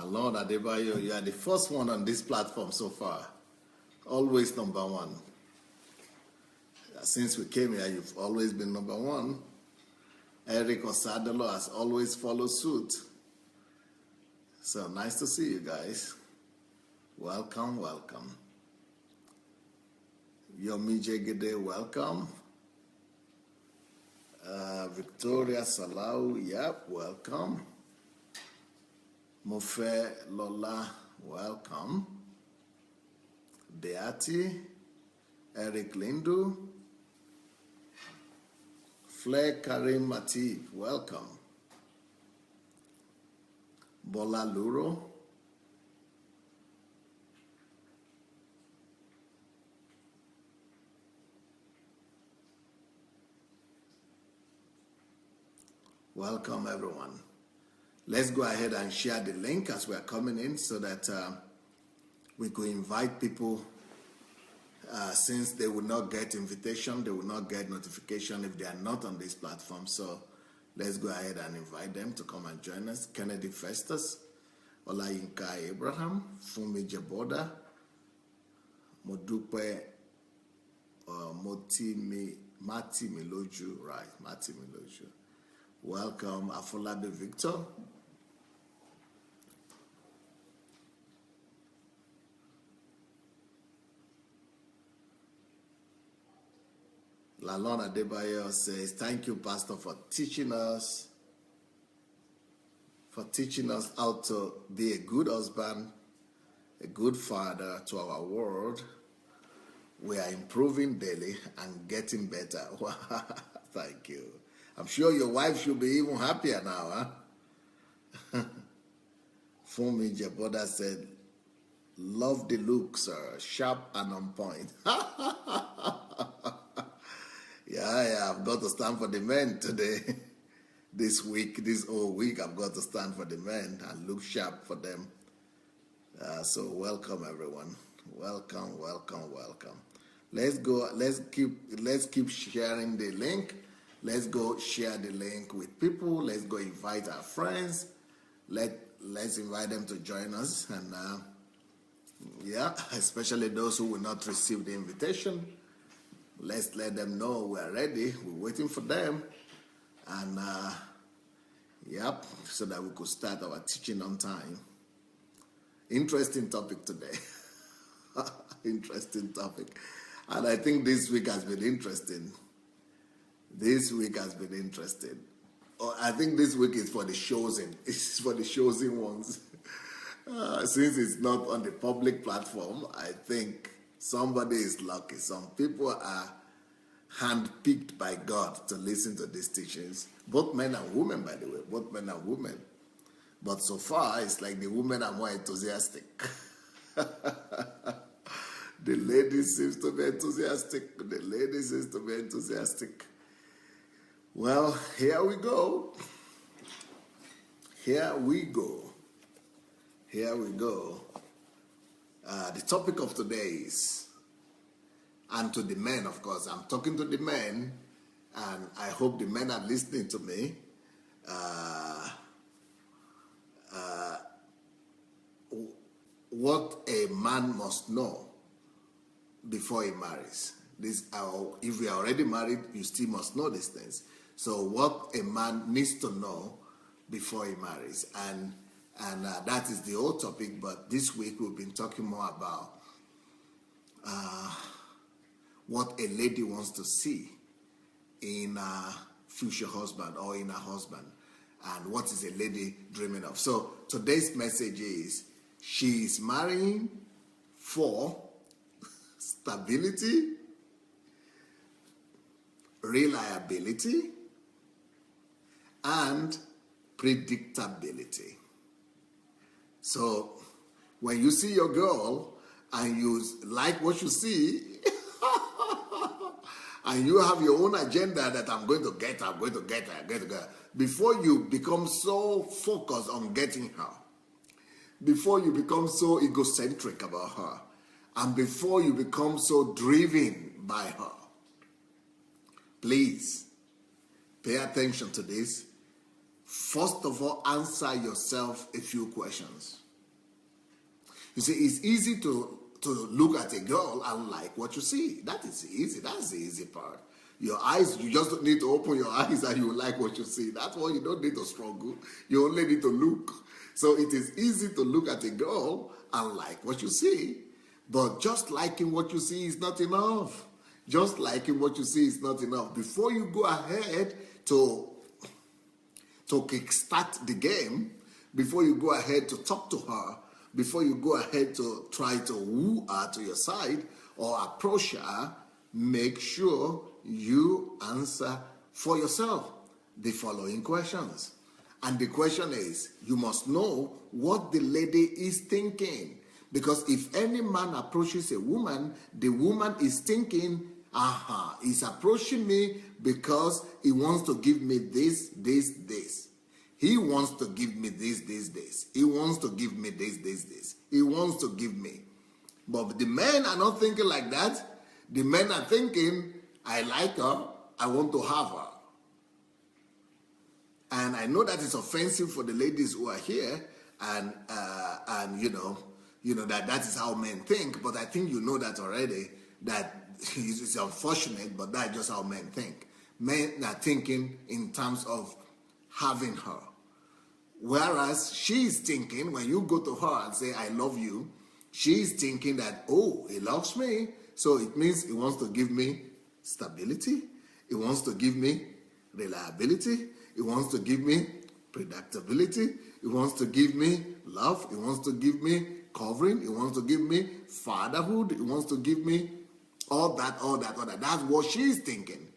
Lord Adebayo, you are the first one on this platform so far. Always number one. Since we came here, you've always been number one. Eric Osadolo has always followed suit. So nice to see you guys. Welcome, welcome. Yomi Jegede, welcome. Victoria Salau, yep, welcome. Mofe Lola, welcome. Deati, Eric Lindu, Flair Karim Matip, welcome. Bola Luro, welcome everyone. Let's go ahead and share the link as we are coming in so that we could invite people since they will not get invitation, they will not get notification if they are not on this platform. So let's go ahead and invite them to come and join us. Kennedy Festus, Olayinka Abraham, Fumi Jaboda, Modupe Mati Miloju, right, Mati Miloju. Welcome, Afolabi Victor. Lalona Adebayo says, thank you, Pastor, for teaching us how to be a good husband, a good father to our world. We are improving daily and getting better. Thank you. I'm sure your wife should be even happier now, huh? Fumi Jaboda said, love the look, sir. Sharp and on point. Yeah, I've got to stand for the men today. This whole week, I've got to stand for the men and look sharp for them. So welcome, everyone. Welcome, welcome, welcome. Let's go. Let's keep sharing the link. Let's go share the link with people. Let's go invite our friends. Let's invite them to join us. And yeah, especially those who will not receive the invitation. Let's let them know we're ready. We're waiting for them. And yep, so that we could start our teaching on time. Interesting topic today. Interesting topic. And I think this week has been interesting. This week has been interesting. I think this week is for the chosen. It's for the chosen ones. Since it's not on the public platform, I think somebody is lucky. Some people are handpicked by God to listen to these teachings. Both men and women, by the way. Both men and women. But so far, it's like the women are more enthusiastic. The ladies seems to be enthusiastic. The ladies seems to be enthusiastic. Well, here we go. Here we go. Here we go. The topic of today is, and to the men, of course, I'm talking to the men, and I hope the men are listening to me. What a man must know before he marries. If you are already married, you still must know these things. So what a man needs to know before he marries. And that is the whole topic, but this week we've been talking more about what a lady wants to see in a future husband or in a husband, and what is a lady dreaming of. So today's message is, she is marrying for stability, reliability, and predictability. So when you see your girl and you like what you see, and you have your own agenda that I'm going to get her, before you become so focused on getting her, before you become so egocentric about her, and before you become so driven by her, please pay attention to this. First of all, answer yourself a few questions. You see, it's easy to look at a girl and like what you see. That is easy. That's the easy part. Your eyes, you just need to open your eyes and you will like what you see. That's why you don't need to struggle. You only need to look. So it is easy to look at a girl and like what you see. But just liking what you see is not enough. Just liking what you see is not enough. Before you go ahead to kickstart the game, before you go ahead to talk to her, before you go ahead to try to woo her to your side or approach her, make sure you answer for yourself the following questions. And the question is, you must know what the lady is thinking. Because if any man approaches a woman, the woman is thinking, he's approaching me because he wants to give me this, this, this. He wants to give me this, this, this. He wants to give me this, this, this. He wants to give me. But the men are not thinking like that. The men are thinking, I like her, I want to have her. And I know that is offensive for the ladies who are here, and you know that is how men think. But I think you know that already. That it's unfortunate, but that's just how men think. Men are thinking in terms of having her. Whereas she's thinking, when you go to her and say, I love you, she's thinking that, oh, he loves me. So it means he wants to give me stability. He wants to give me reliability. He wants to give me predictability. He wants to give me love. He wants to give me covering. He wants to give me fatherhood. He wants to give me all that. That's what she's thinking.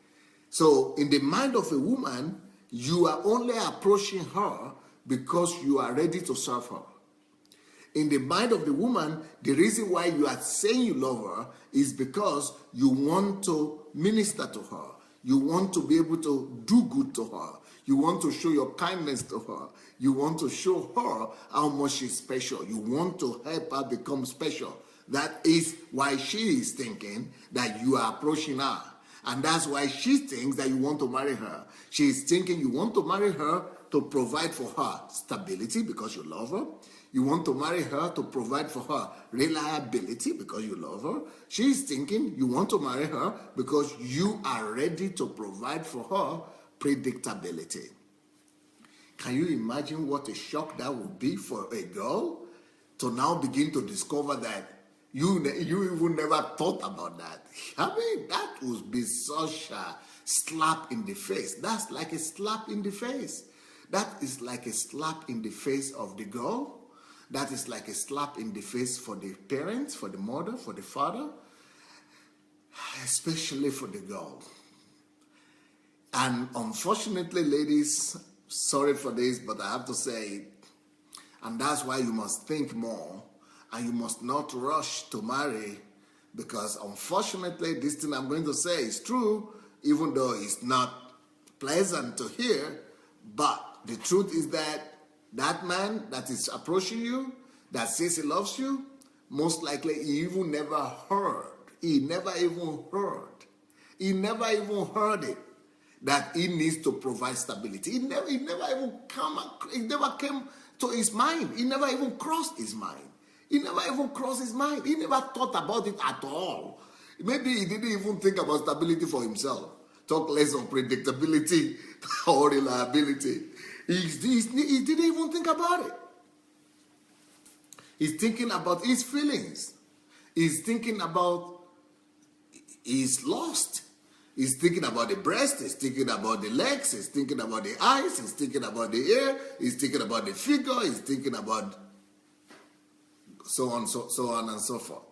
So in the mind of a woman, you are only approaching her because you are ready to serve her. In the mind of the woman, the reason why you are saying you love her is because you want to minister to her. You want to be able to do good to her. You want to show your kindness to her. You want to show her how much she's special. You want to help her become special. That is why she is thinking that you are approaching her. And that's why she thinks that you want to marry her. She is thinking you want to marry her to provide for her stability because you love her. You want to marry her to provide for her reliability because you love her. She's thinking you want to marry her because you are ready to provide for her predictability. Can you imagine what a shock that would be for a girl to now begin to discover that you even never thought about that? I mean, that would be such a slap in the face. That's like a slap in the face. That is like a slap in the face of the girl. That is like a slap in the face for the parents, for the mother, for the father, especially for the girl. And unfortunately, ladies, sorry for this, but I have to say it. And that's why you must think more and you must not rush to marry, because unfortunately, this thing I'm going to say is true, even though it's not pleasant to hear. But the truth is that that man that is approaching you, that says he loves you, most likely he even never heard. He never even heard. He never even heard it, that he needs to provide stability. It never came to his mind. It never even crossed his mind. He never even crossed his mind. He never thought about it at all. Maybe he didn't even think about stability for himself. Talk less of predictability or reliability. He didn't even think about it. He's thinking about his feelings. He's thinking about he's lost. He's thinking about the breast. He's thinking about the legs. He's thinking about the eyes. He's thinking about the hair. He's thinking about the figure. He's thinking about so on and so forth.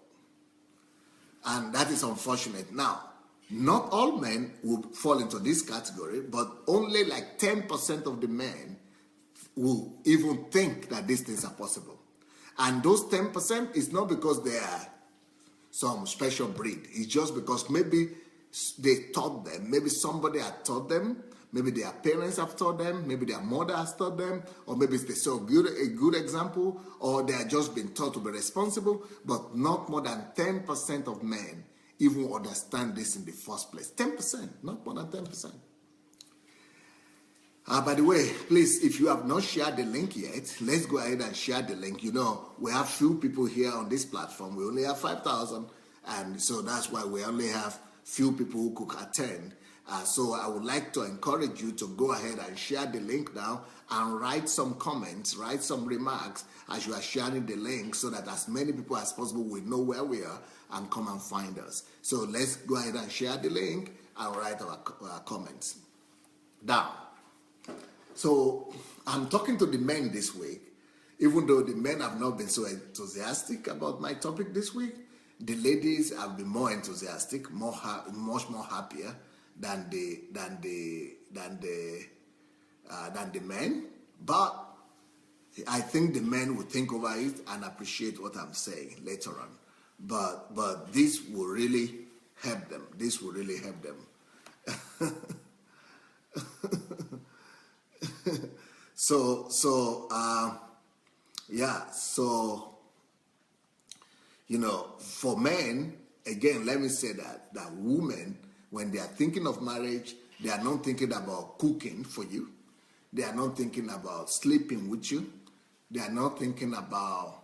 And that is unfortunate. Now, not all men will fall into this category, but only like 10% of the men will even think that these things are possible. And those 10% is not because they are some special breed. It's just because maybe they taught them, maybe somebody had taught them, maybe their parents have taught them, maybe their mother has taught them, or maybe they saw a good example, or they have just been taught to be responsible. But not more than 10% of men even understand this in the first place. 10%, not more than 10%. By the way, please, if you have not shared the link yet, let's go ahead and share the link. You know, we have few people here on this platform. We only have 5,000, and so that's why we only have few people who could attend. So I would like to encourage you to go ahead and share the link now and write some comments, write some remarks as you are sharing the link so that as many people as possible will know where we are and come and find us. So let's go ahead and share the link and write our comments. Now, so I'm talking to the men this week, even though the men have not been so enthusiastic about my topic this week. The ladies have been more enthusiastic, much more happier than the men. But I think the men will think over it and appreciate what I'm saying later on. But this will really help them. This will really help them. So you know, for men, again, let me say that women, when they are thinking of marriage, they are not thinking about cooking for you. They are not thinking about sleeping with you. They are not thinking about,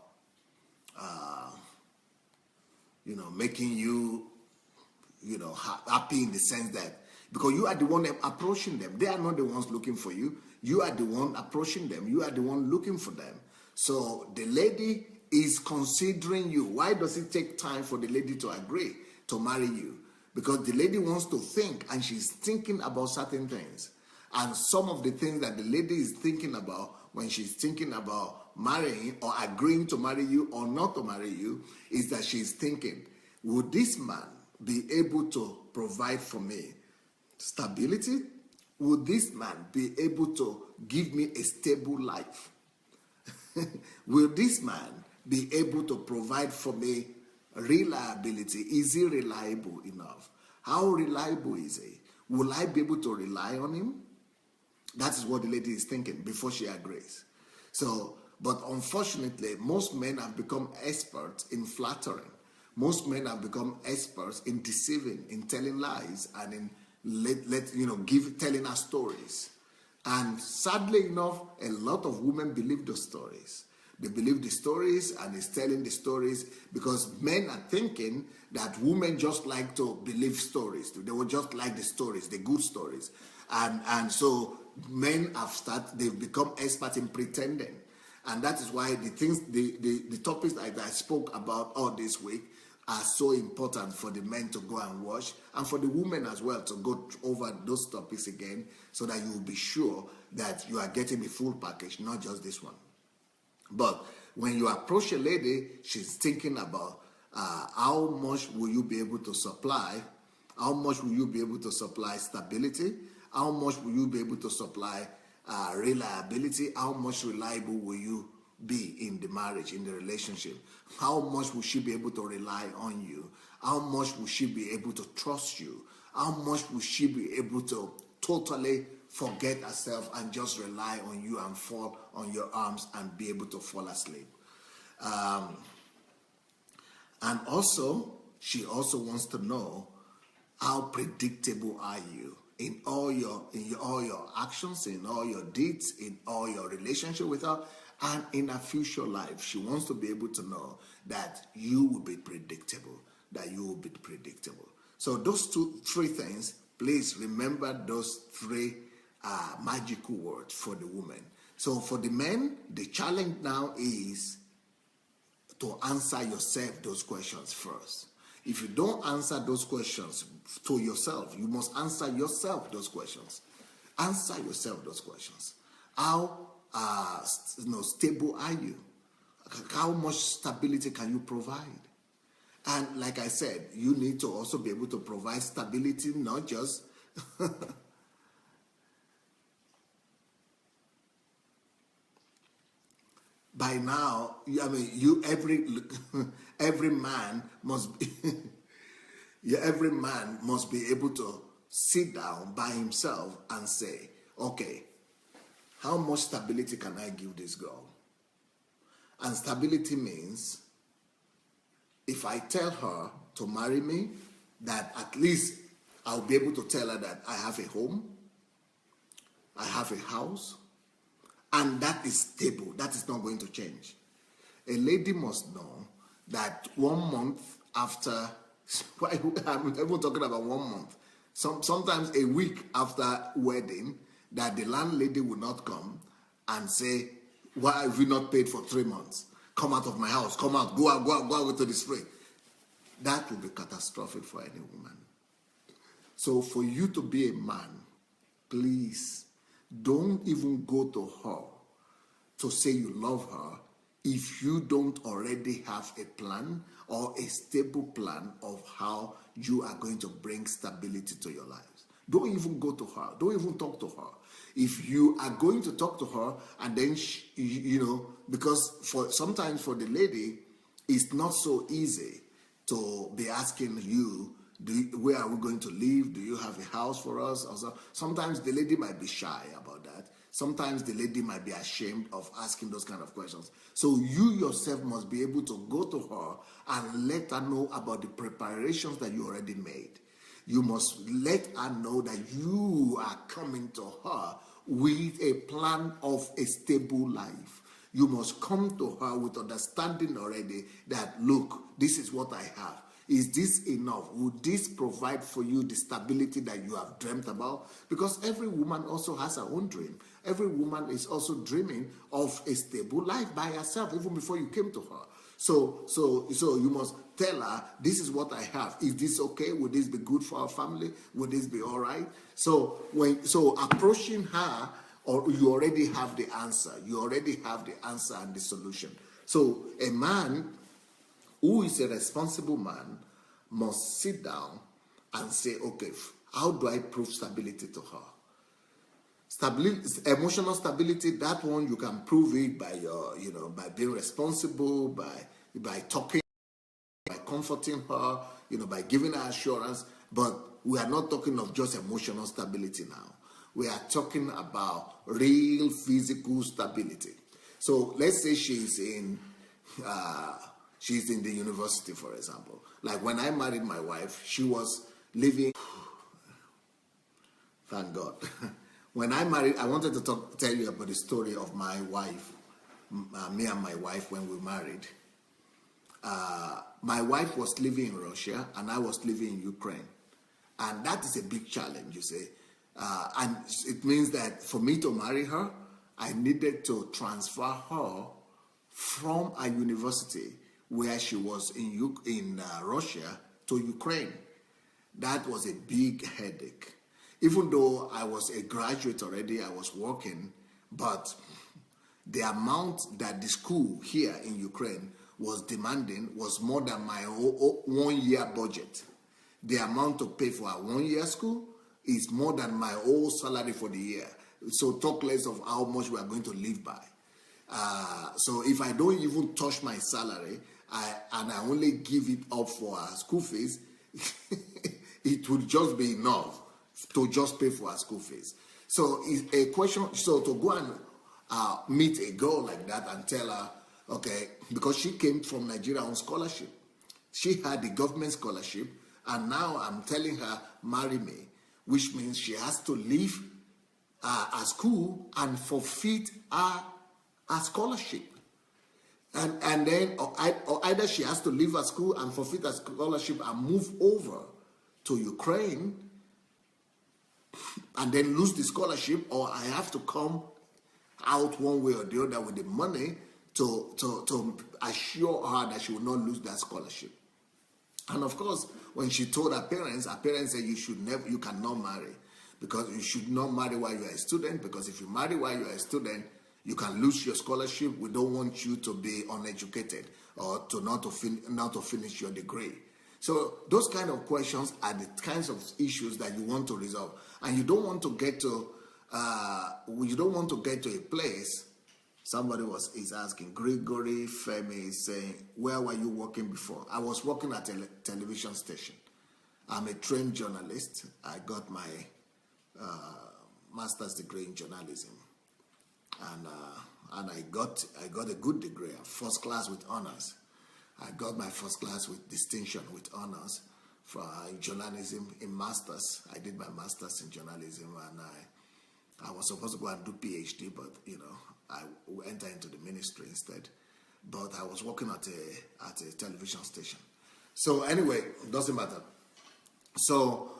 making you, happy in the sense that, because you are the one approaching them. They are not the ones looking for you. You are the one approaching them. You are the one looking for them. So the lady is considering you. Why does it take time for the lady to agree to marry you? Because the lady wants to think, and she's thinking about certain things. And some of the things that the lady is thinking about when she's thinking about marrying or agreeing to marry you or not to marry you is that she's thinking, would this man be able to provide for me stability? Would this man be able to give me a stable life? Will this man be able to provide for me reliability? Is he reliable enough? How reliable is he? Will I be able to rely on him? That is what the lady is thinking before she agrees. So, but unfortunately, most men have become experts in flattering. Most men have become experts in deceiving, in telling lies, and in telling us stories. And sadly enough, a lot of women believe those stories. They believe the stories and is telling the stories because men are thinking that women just like to believe stories. They will just like the stories, the good stories. And so men they've become experts in pretending. And that is why the topics that I spoke about all this week are so important for the men to go and watch, and for the women as well to go over those topics again, so that you will be sure that you are getting the full package, not just this one. But when you approach a lady, she's thinking about how much will you be able to supply, how much will you be able to supply stability, how much will you be able to supply reliability, how much reliable will you be in the marriage, in the relationship, how much will she be able to rely on you, how much will she be able to trust you, how much will she be able to totally forget herself and just rely on you and fall on your arms and be able to fall asleep. And also, she also wants to know, how predictable are you in all your actions, in all your deeds, in all your relationship with her, and in her future life. She wants to be able to know that you will be predictable, So those three things, please remember those three magical words for the woman. So for the men, the challenge now is to answer yourself those questions first. If you don't answer those questions to yourself, you must answer yourself those questions. Answer yourself those questions. How stable are you? How much stability can you provide? And like I said, you need to also be able to provide stability, not just by now. I mean, every man must be every man must be able to sit down by himself and say, okay, how much stability can I give this girl? And stability means, if I tell her to marry me, that at least I'll be able to tell her that I have a home, I have a house, and that is stable. That is not going to change. A lady must know that 1 month after, I'm even talking about 1 month, sometimes a week after wedding, that the landlady will not come and say, why have you not paid for 3 months? Come out of my house, come out, go out to the street. That will be catastrophic for any woman. So for you to be a man, please don't even go to her to say you love her if you don't already have a plan or a stable plan of how you are going to bring stability to your lives. Don't even go to her. Don't even talk to her. If you are going to talk to her and then, because sometimes for the lady, it's not so easy to be asking you, where are we going to live? Do you have a house for us? Also, sometimes the lady might be shy about that. Sometimes the lady might be ashamed of asking those kind of questions. So you yourself must be able to go to her and let her know about the preparations that you already made. You must let her know that you are coming to her with a plan of a stable life. You must come to her with understanding already that, look, this is what I have. Is this enough? Would this provide for you the stability that you have dreamt about? Because every woman also has her own dream. Every woman is also dreaming of a stable life by herself, even before you came to her. So you must tell her, this is what I have. Is this okay? Would this be good for our family? Would this be all right? So approaching her, or you already have the answer. You already have the answer and the solution. So a man who is a responsible man must sit down and say, okay, how do I prove stability to her? Emotional stability, that one you can prove it by by being responsible, by talking, by comforting her, by giving her assurance. But we are not talking of just emotional stability now. We are talking about real physical stability. So let's say she's in the university, for example. Like when I married my wife, she was living. Thank God. When I married, I wanted to tell you about the story of my wife, me and my wife when we married. My wife was living in Russia and I was living in Ukraine. And that is a big challenge, you see. And it means that for me to marry her, I needed to transfer her from a university where she was in Russia to Ukraine. That was a big headache. Even though I was a graduate already, I was working, but the amount that the school here in Ukraine was demanding was more than my 1 year budget. The amount to pay for a 1 year school is more than my whole salary for the year. So talk less of how much we are going to live by. So if I don't even touch my salary and I only give it up for school fees, it would just be enough to just pay for her school fees. So it's a question. So to go and meet a girl like that and tell her, okay, because she came from Nigeria on scholarship, she had the government scholarship, and now I'm telling her, marry me, which means she has to leave her school and forfeit her scholarship. And then or either she has to leave her school and forfeit her scholarship and move over to Ukraine and then lose the scholarship, or I have to come out one way or the other with the money to assure her that she will not lose that scholarship. And of course, when she told her parents said you cannot marry, because you should not marry while you are a student, because if you marry while you are a student, you can lose your scholarship. We don't want you to be uneducated or to not to finish your degree. So those kind of questions are the kinds of issues that you want to resolve, and you don't want to get to a place. Somebody is asking, Gregory Femi is saying, where were you working before? I was working at a television station. I'm a trained journalist. I got my master's degree in journalism, and I got a good degree, first class with honors. I got my first class with distinction with honors for journalism in masters. I did my masters in journalism, and I was supposed to go and do PhD, but I enter into the ministry instead. But I was working at a television station. So anyway, it doesn't matter. So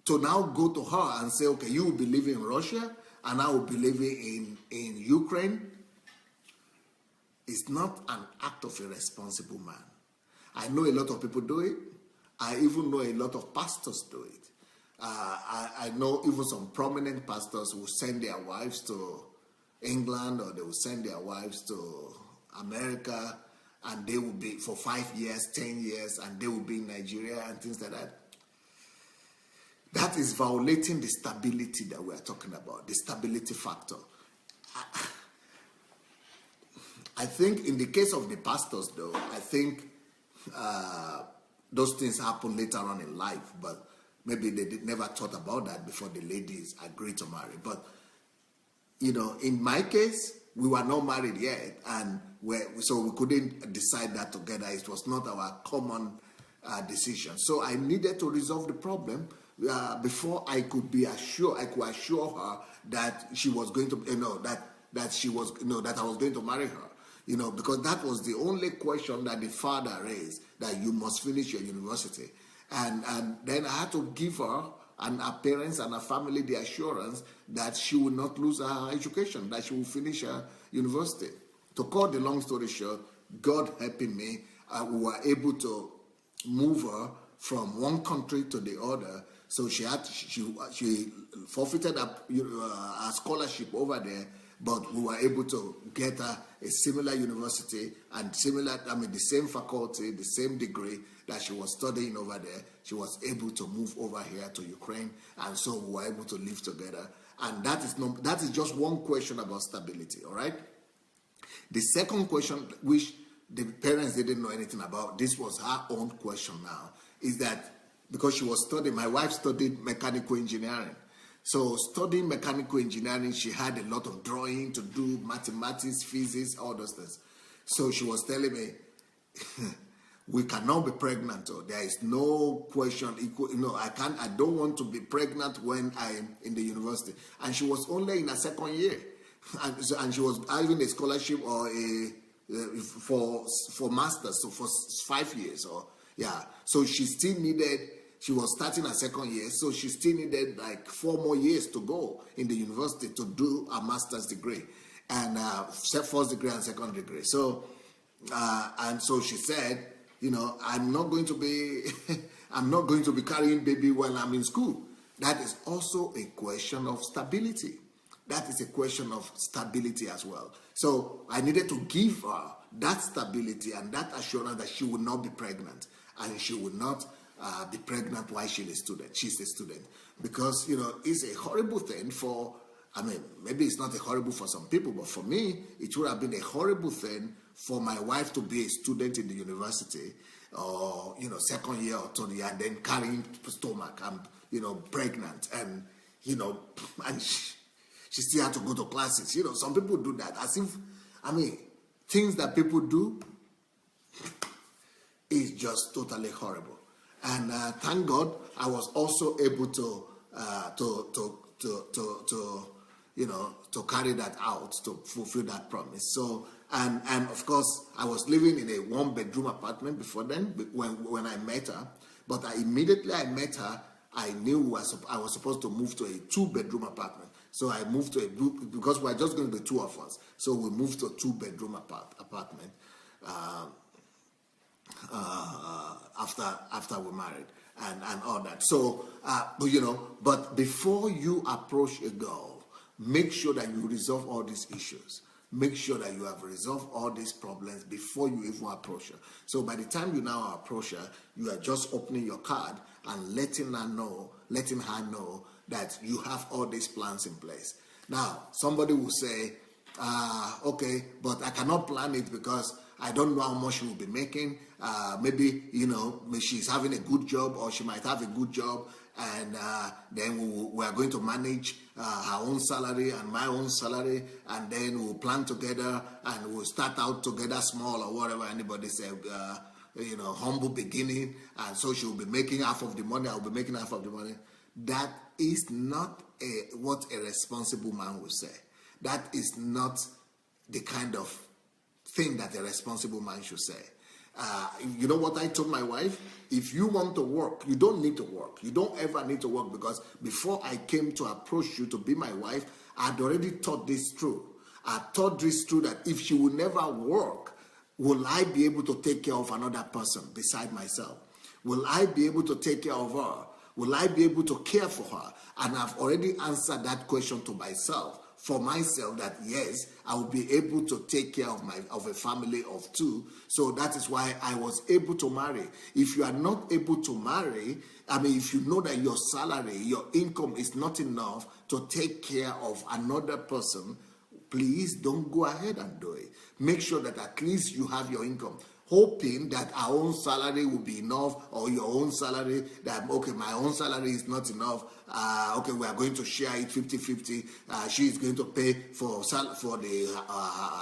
to now go to her and say, okay, you will be living in Russia and I will be living in Ukraine, is not an act of a responsible man. I know a lot of people do it. I even know a lot of pastors do it. I know even some prominent pastors who send their wives to England, or they will send their wives to America, and they will be for 5 years, 10 years, and they will be in Nigeria and things like that. That is violating the stability that we are talking about, the stability factor. I think in the case of the pastors, though, I think those things happen later on in life, but maybe they never thought about that before the ladies agreed to marry. But, in my case, we were not married yet, and so we couldn't decide that together. It was not our common decision. So I needed to resolve the problem before I could be assured. I could assure her that she was going to, that she was, that I was going to marry her. Because that was the only question that the father raised, that you must finish your university. And then I had to give her and her parents and her family the assurance that she will not lose her education, that she will finish her university. To cut the long story short, God helping me, we were able to move her from one country to the other. So she forfeited her scholarship over there, but we were able to get her a similar university and the same faculty, the same degree that she was studying over there. She was able to move over here to Ukraine, and so we were able to live together. And that is just one question about stability, all right? The second question, which the parents didn't know anything about, this was her own question now, is that because she was studying, my wife studied mechanical engineering. So studying mechanical engineering, she had a lot of drawing to do, mathematics, physics, all those things. So she was telling me, we cannot be pregnant. Or there is no question. I don't want to be pregnant when I'm in the university. And she was only in her second year, and she was having a scholarship or for masters, so for 5 years So she still needed. She was starting her second year, so she still needed like 4 more years to go in the university to do a master's degree, and first degree and second degree. So, and so she said, I'm not going to be carrying baby while I'm in school. That is also a question of stability. That is a question of stability as well. So I needed to give her that stability and that assurance that she would not be pregnant, and she would not be pregnant while she's a student. Because, it's a horrible thing maybe it's not a horrible for some people, but for me, it would have been a horrible thing for my wife to be a student in the university, or, second year or third year, and then carrying stomach and, pregnant, and, and she still had to go to classes. Some people do that as if, things that people do is just totally horrible. And thank God, I was also able to carry that out, to fulfill that promise. So, and of course, I was living in a 1-bedroom apartment before then when I met her. But immediately I met her, I knew I was supposed to move to a 2-bedroom apartment. So I moved to because we're just going to be 2 of us. So we moved to a 2-bedroom apartment. After we married and all that. So, but before you approach a girl, make sure that you resolve all these issues. Make sure that you have resolved all these problems before you even approach her. So by the time you now approach her, you are just opening your card and letting her know that you have all these plans in place. Now, somebody will say, okay, but I cannot plan it because I don't know how much she will be making. Maybe she's having a good job, or she might have a good job, and then we are going to manage her own salary and my own salary, and then we'll plan together, and we'll start out together small, or whatever anybody said, humble beginning, and so she'll be making half of the money, I'll be making half of the money. That is not what a responsible man will say. That is not the kind of thing that a responsible man should say. You know what I told my wife? If you want to work, you don't need to work. You don't ever need to work, because before I came to approach you to be my wife, I'd already thought this through. I thought this through, that if she will never work, will I be able to take care of another person beside myself? Will I be able to take care of her? Will I be able to care for her? And I've already answered that question to myself. For myself, that yes, I will be able to take care of a family of two. So that is why I was able to marry. If you are not able to marry, if you know that your salary, your income is not enough to take care of another person, please don't go ahead and do it. Make sure that at least you have your income, hoping that our own salary will be enough, or your own salary, that, okay, my own salary is not enough. Okay, we are going to share it 50-50. She is going to pay for the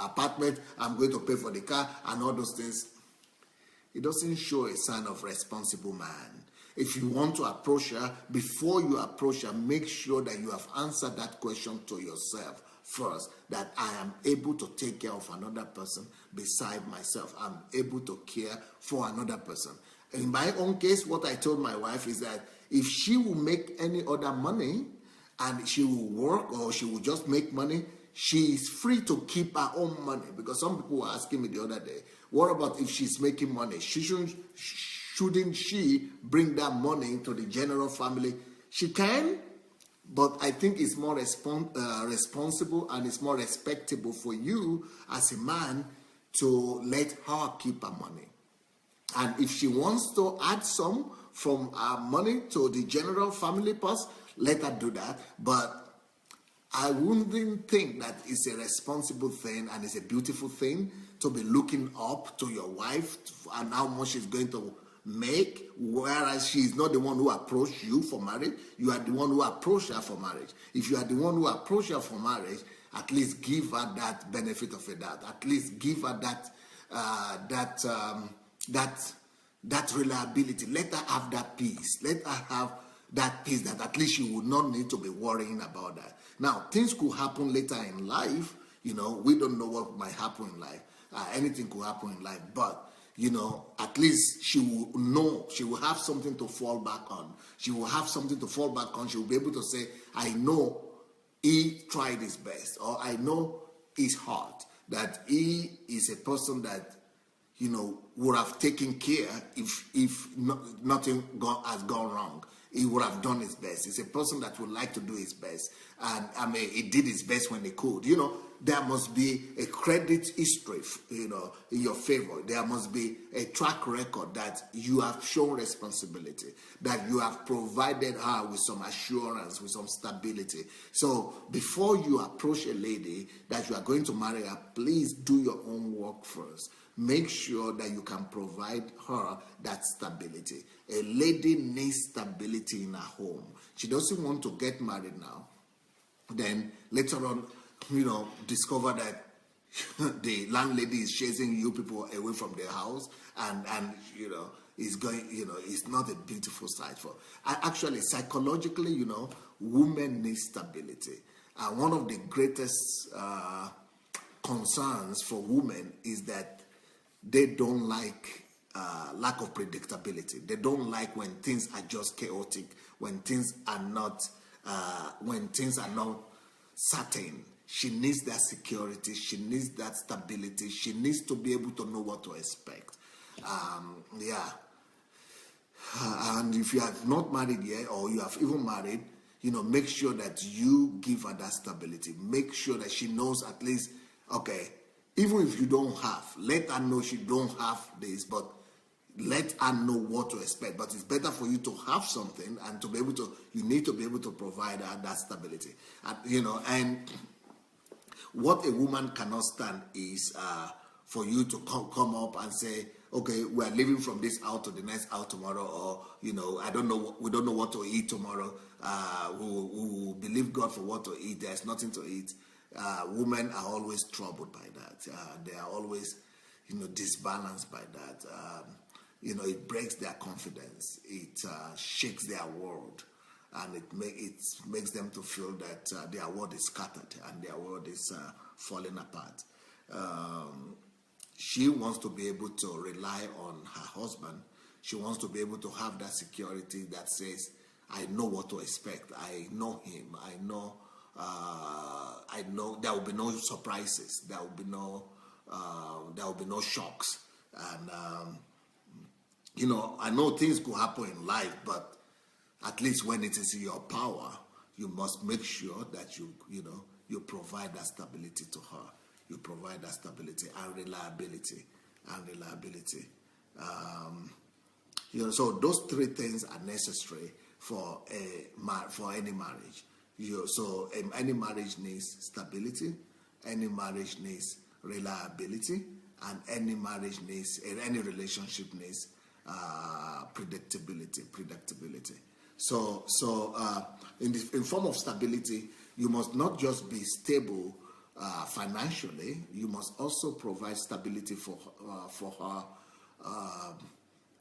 apartment. I'm going to pay for the car and all those things. It doesn't show a sign of responsible man. If you want to approach her, before you approach her, make sure that you have answered that question to yourself first, that I am able to take care of another person beside myself. I'm able to care for another person. In my own case, what I told my wife is that if she will make any other money and she will work, or she will just make money, she is free to keep her own money. Because some people were asking me the other day, what about if she's making money? Shouldn't she bring that money to the general family? She can, but I think it's more responsible and it's more respectable for you as a man to let her keep her money. And if she wants to add some from her money to the general family purse, let her do that. But I wouldn't think that it's a responsible thing and it's a beautiful thing to be looking up to your wife and how much she's going to make, whereas she is not the one who approached you for marriage. You are the one who approached her for marriage. If you are the one who approached her for marriage, at least give her that benefit of a doubt. At least give her that reliability. Let her have that peace. Let her have that peace, that at least she would not need to be worrying about that. Now, things could happen later in life. We don't know what might happen in life. Anything could happen in life, but at least she will know, she will have something to fall back on. She will have something to fall back on. She will be able to say, I know he tried his best, or I know his heart, that he is a person that, would have taken care if nothing has gone wrong. He would have done his best. He's a person that would like to do his best. And he did his best when he could. There must be a credit history, in your favor. There must be a track record that you have shown responsibility, that you have provided her with some assurance, with some stability. So before you approach a lady that you are going to marry her, please do your own work first. Make sure that you can provide her that stability. A lady needs stability in her home. She doesn't want to get married now. Then later on, discover that the landlady is chasing you people away from their house, and is going, it's not a beautiful sight for. Actually, psychologically, women need stability. And one of the greatest concerns for women is that they don't like lack of predictability. They don't like when things are just chaotic, when things are not certain. She needs that security. She needs that stability. She needs to be able to know what to expect. And if you have not married yet, or you have even married, make sure that you give her that stability. Make sure that she knows at least, okay, even if you don't have, let her know she don't have this, but let her know what to expect. But it's better for you to have something, and to be able to, you need to be able to provide her that stability. And what a woman cannot stand is for you to come up and say, okay, we are leaving from this out to the next out tomorrow, or I don't know, we don't know what to eat tomorrow. We believe God for what to eat. There's nothing to eat. Women are always troubled by that. They are always, disbalanced by that. It breaks their confidence. It shakes their world. and it makes them to feel that their world is scattered and their world is falling apart. She wants to be able to rely on her husband. She wants to be able to have that security that says, I know what to expect. I know him. I know there will be no surprises. There will be no shocks. And I know things could happen in life, but at least when it is in your power, you must make sure that you provide that stability to her. You provide that stability and reliability. So those three things are necessary for any marriage. Any marriage needs stability, any marriage needs reliability, and any relationship needs predictability. So in form of stability, you must not just be stable financially. You must also provide stability for her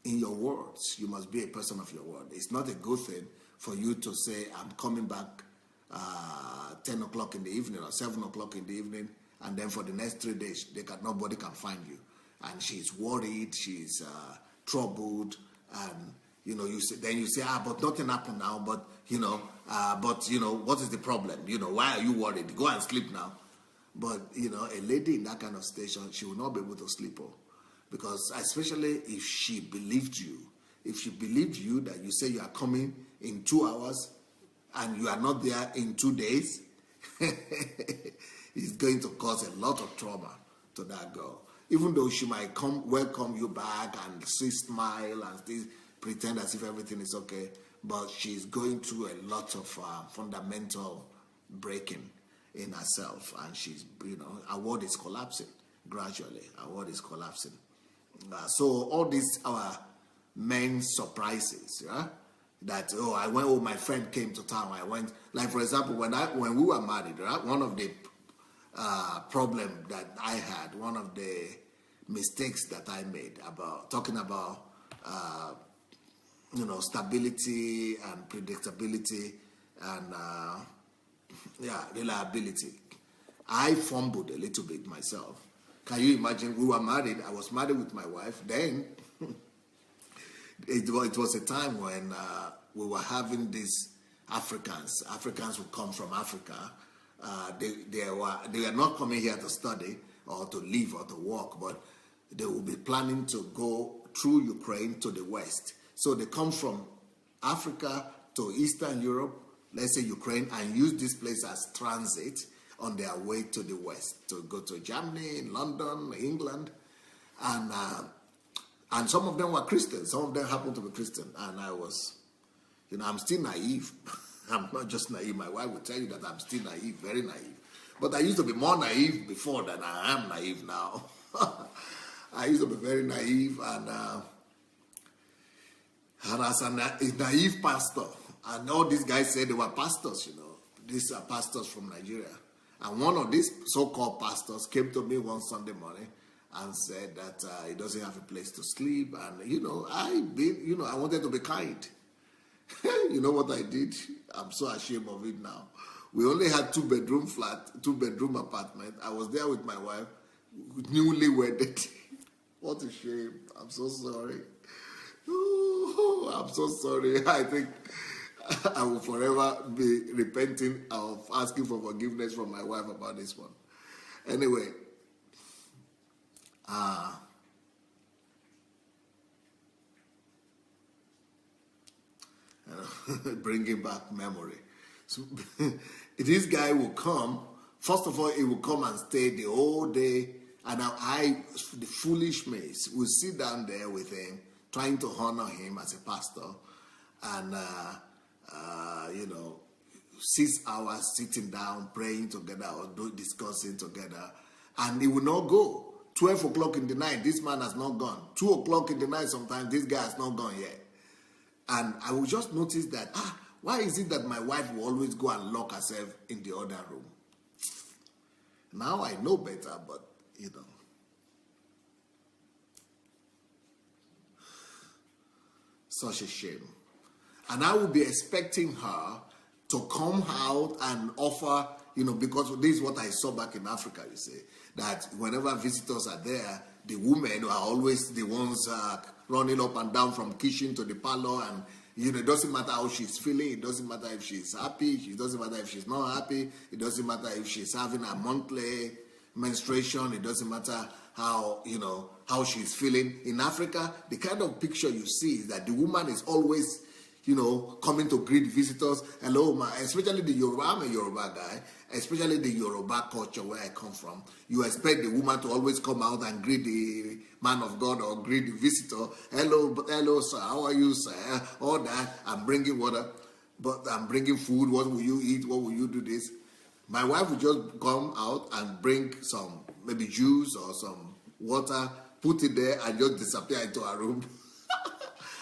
in your words. You must be a person of your word. It's not a good thing for you to say, I'm coming back 10 o'clock in the evening or 7 o'clock in the evening, and then for the next 3 days, nobody can find you. And she's worried, she's troubled, and you say, but nothing happened now, but what is the problem? Why are you worried? Go and sleep now. But a lady in that kind of station, she will not be able to sleep, because especially if she believed you that you say you are coming in 2 hours and you are not there in 2 days, it's going to cause a lot of trauma to that girl. Even though she might welcome you back and smile and still pretend as if everything is okay, but she's going through a lot of fundamental breaking in herself, and she's, her world is collapsing gradually. Her world is collapsing. So all these our main surprises, that my friend came to town. I went, like for example, when we were married, right? One of the problem that I had, one of the mistakes that I made about talking about stability and predictability and reliability, I fumbled a little bit myself. Can you imagine? We were married. I was married with my wife. Then it was a time when we were having these Africans. Africans would come from Africa. They were not coming here to study or to live or to work, but they will be planning to go through Ukraine to the West. So they come from Africa to Eastern Europe, let's say Ukraine, and use this place as transit on their way to the West, to go to Germany, London, England. And some of them were Christians. Some of them happened to be Christian. And I was, I'm still naive. I'm not just naive. My wife will tell you that I'm still naive, very naive. But I used to be more naive before than I am naive now. I used to be very naive, and as a naive pastor, and all these guys said they were pastors, These are pastors from Nigeria. And one of these so-called pastors came to me one Sunday morning and said that he doesn't have a place to sleep. And, I wanted to be kind. You know what I did? I'm so ashamed of it now. We only had 2-bedroom apartment. I was there with my wife, newly wedded. What a shame. I'm so sorry. Oh, I'm so sorry. I think I will forever be repenting of asking for forgiveness from my wife about this one. Anyway, bringing back memory. So, this guy will come. First of all, he will come and stay the whole day. And the foolish mates, will sit down there with him, trying to honor him as a pastor. And, 6 hours sitting down, praying together or discussing together. And he will not go. 12 o'clock in the night, this man has not gone. 2 o'clock in the night, sometimes this guy has not gone yet. And I will just notice that, why is it that my wife will always go and lock herself in the other room? Now I know better, but, such a shame. And I would be expecting her to come out and offer, because this is what I saw back in Africa, you see, that whenever visitors are there, the women are always the ones running up and down from kitchen to the parlor, and it doesn't matter how she's feeling, it doesn't matter if she's happy, it doesn't matter if she's not happy, it doesn't matter if she's having a monthly menstruation, it doesn't matter how she's feeling. In Africa, the kind of picture you see is that the woman is always coming to greet visitors. Hello, especially the Yoruba. I'm a Yoruba guy. Especially the Yoruba culture where I come from. You expect the woman to always come out and greet the man of God or greet the visitor. Hello, sir. How are you, sir? All that. I'm bringing water, but I'm bringing food. What will you eat? What will you do this? My wife would just come out and bring some maybe juice or some water, put it there, and just disappear into her room.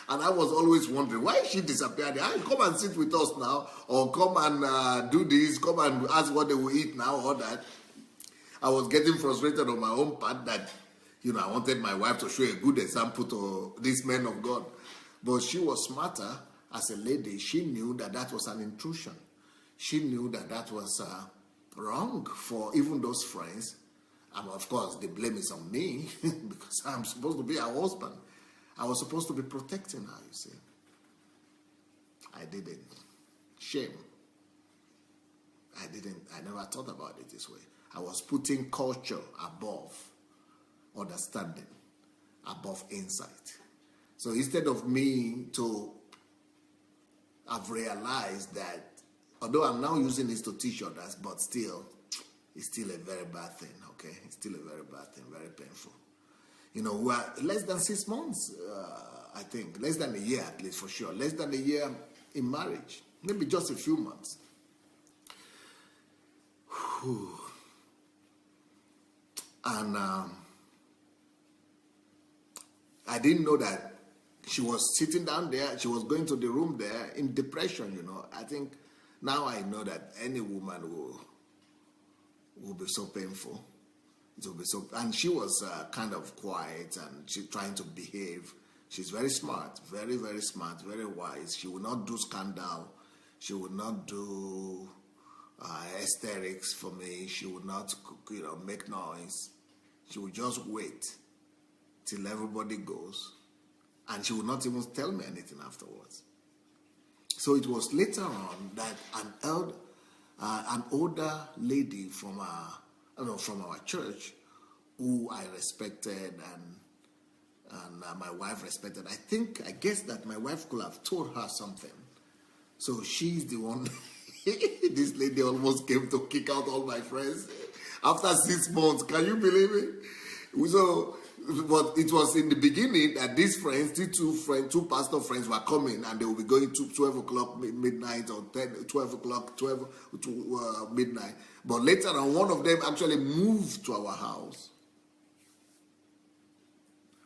And I was always wondering, why is she disappearing? Come and sit with us now, or come and do this, come and ask what they will eat now, or that. I was getting frustrated on my own part that, I wanted my wife to show a good example to these men of God. But she was smarter as a lady. She knew that that was an intrusion. She knew that that was wrong for even those friends. And of course, the blame is on me because I'm supposed to be her husband. I was supposed to be protecting her, you see. I didn't. Shame. I never thought about it this way. I was putting culture above understanding, above insight. So instead of me to have realized that, although I'm now using this to teach others, but still, it's still a very bad thing, okay? It's still a very bad thing, very painful. We are less than 6 months, I think. Less than a year, at least, for sure. Less than a year in marriage. Maybe just a few months. Whew. And I didn't know that she was sitting down there. She was going to the room there in depression, I think now I know that any woman will be so painful. It will be so, and she was kind of quiet and she's trying to behave. She's very smart, very, very smart, very wise. She will not do scandal. She will not do hysterics for me. She will not, make noise. She will just wait till everybody goes, and she will not even tell me anything afterwards. So it was later on that an older lady from our church, who I respected and my wife respected. I guess that my wife could have told her something. So she's the one. This lady almost came to kick out all my friends after 6 months. Can you believe it? So, but it was in the beginning that these friends, two pastor friends were coming, and they will be going to 12 o'clock midnight or 12 o'clock, 12 to midnight. But later on, one of them actually moved to our house.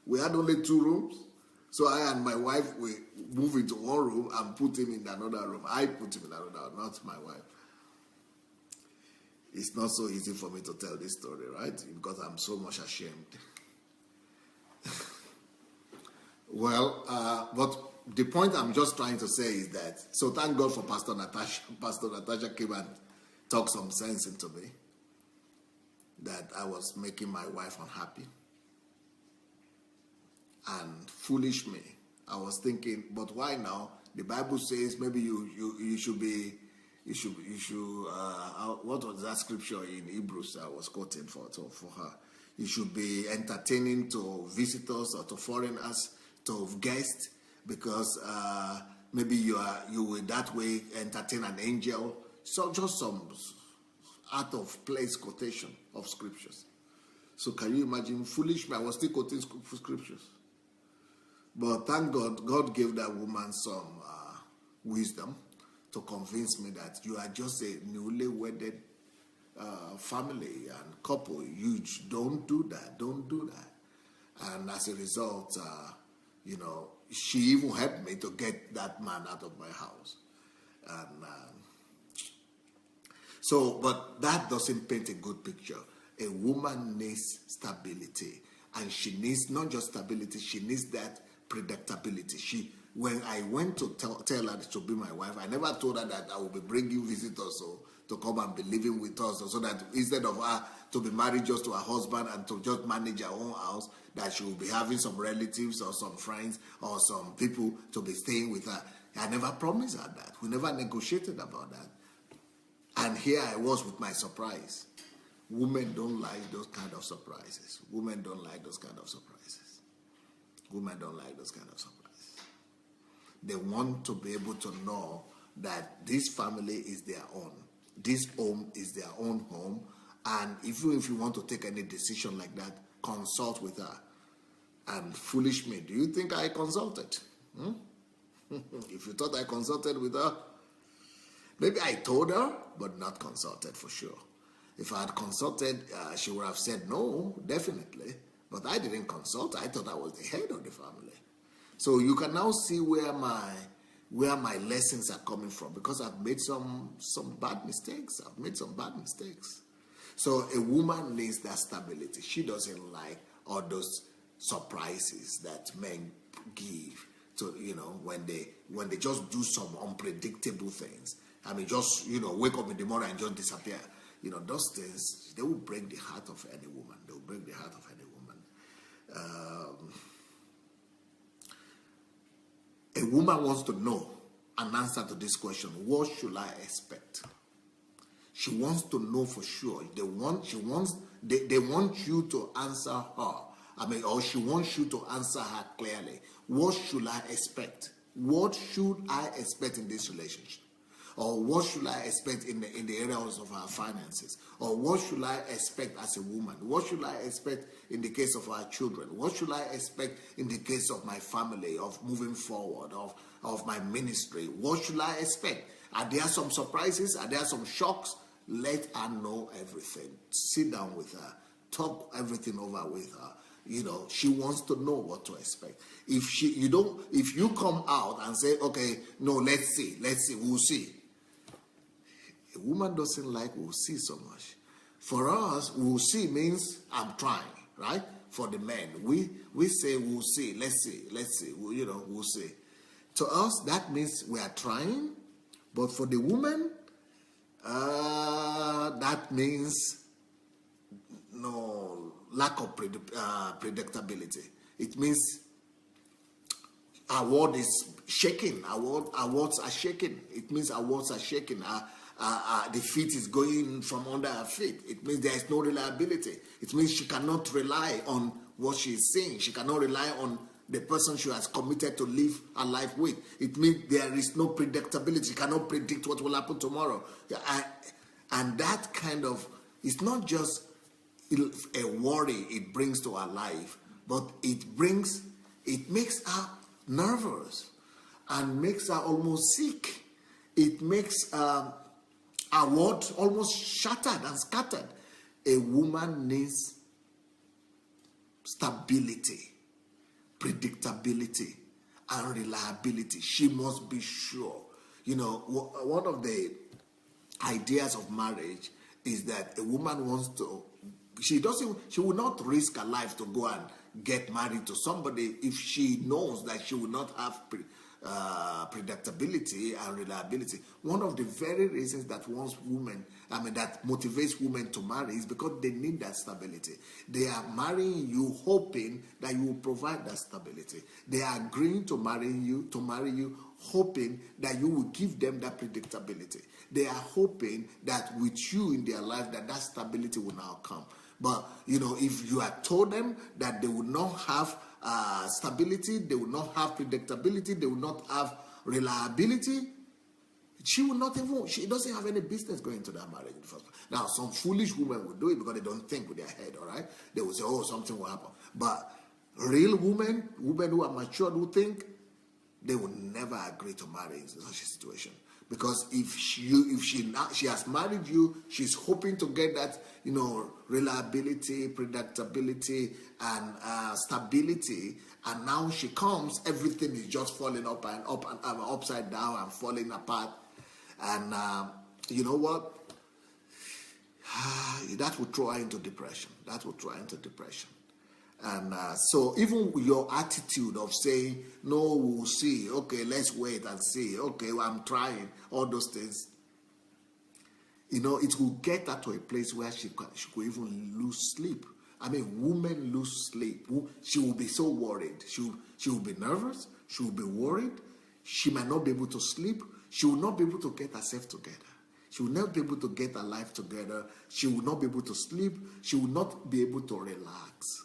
We had only 2 rooms. So I and my wife, we moved into one room and put him in another room. I put him in another room, not my wife. It's not so easy for me to tell this story, right? Because I'm so much ashamed. Well, but the point I'm just trying to say is that, so thank God for Pastor Natasha. Pastor Natasha came and talked some sense into me that I was making my wife unhappy. And foolish me, I was thinking, but why now? The Bible says maybe you should what was that scripture in Hebrews I was quoting for her? You should be entertaining to visitors or to foreigners, to guests, because maybe you will that way entertain an angel. So just some out of place quotation of scriptures. So can you imagine? Foolish me, I was still quoting scriptures. But thank God, God gave that woman some wisdom to convince me that you are just a newly wedded family and couple. You don't do that. Don't do that. And as a result, she even helped me to get that man out of my house. And but that doesn't paint a good picture. A woman needs stability. And she needs not just stability, she needs that predictability. When I went to tell her to be my wife, I never told her that I will be bringing visitors to come and be living with us, so that instead of her to be married just to her husband and to just manage her own house, that she will be having some relatives or some friends or some people to be staying with her. I never promised her that. We never negotiated about that. And here I was with my surprise. Women don't like those kind of surprises. Women don't like those kind of surprises. Women don't like those kind of surprises. They want to be able to know that this family is their own. This home is their own home. And even if you want to take any decision like that, consult with her. And foolish me, do you think I consulted? If you thought I consulted with her, maybe I told her, but not consulted for sure. If I had consulted, she would have said no, definitely. But I didn't consult. I thought I was the head of the family. So you can now see where my lessons are coming from, because I've made some bad mistakes. I've made some bad mistakes. So a woman needs that stability. She doesn't like all those surprises that men give to, when they just do some unpredictable things. I mean, just, wake up in the morning and just disappear. Those things, they will break the heart of any woman. They will break the heart of any woman. A woman wants to know an answer to this question: what should I expect? She wants to know for sure. They want you to answer her. Or she wants you to answer her clearly. What should I expect? What should I expect in this relationship? Or what should I expect in the areas of our finances? Or what should I expect as a woman? What should I expect in the case of our children? What should I expect in the case of my family, of moving forward, of my ministry? What should I expect? Are there some surprises? Are there some shocks? Let her know everything. Sit down with her. Talk everything over with her. She wants to know what to expect. If you come out and say, okay, no, let's see, we'll see. A woman doesn't like we'll see so much. For us, we'll see means I'm trying, right? For the men, we say we'll see, let's see, we'll see. To us, that means we are trying, but for the woman, that means no lack of predictability. It means our world is shaking. Our words are shaking. It means our words are shaking. The feet is going from under her feet. It means there is no reliability. It means she cannot rely on what she is saying. She cannot rely on the person she has committed to live her life with. It means there is no predictability. She cannot predict what will happen tomorrow. And that kind of, it's not just a worry it brings to her life, but it makes her nervous and makes her almost sick. It makes our world almost shattered and scattered. A woman needs stability, predictability, and reliability. She must be sure. One of the ideas of marriage is that a woman wants to, she will not risk her life to go and get married to somebody if she knows that she will not have predictability and reliability. One of the very reasons that that motivates women to marry is because they need that stability. They are marrying you hoping that you will provide that stability. They are agreeing to marry you hoping that you will give them that predictability. They are hoping that with you in their life that stability will now come. But, if you had told them that they would not have stability, they would not have predictability, they would not have reliability, she doesn't have any business going to that marriage in the first place. Now, some foolish women will do it because they don't think with their head, all right? They will say, something will happen. But real women who are matured, who think, they will never agree to marry in such a situation. Because if she has married you, she's hoping to get that, reliability, predictability, and stability. And now she comes, everything is just falling up and upside down and falling apart. And you know what? That will throw her into depression. And so even your attitude of saying, no, we'll see, okay, let's wait and see, okay, well, I'm trying, all those things, it will get her to a place where she could even lose sleep. I mean, women lose sleep. She will be so worried. She will be nervous. She will be worried. She might not be able to sleep. She will not be able to get herself together. She will not be able to get her life together. She will not be able to sleep. She will not be able to relax.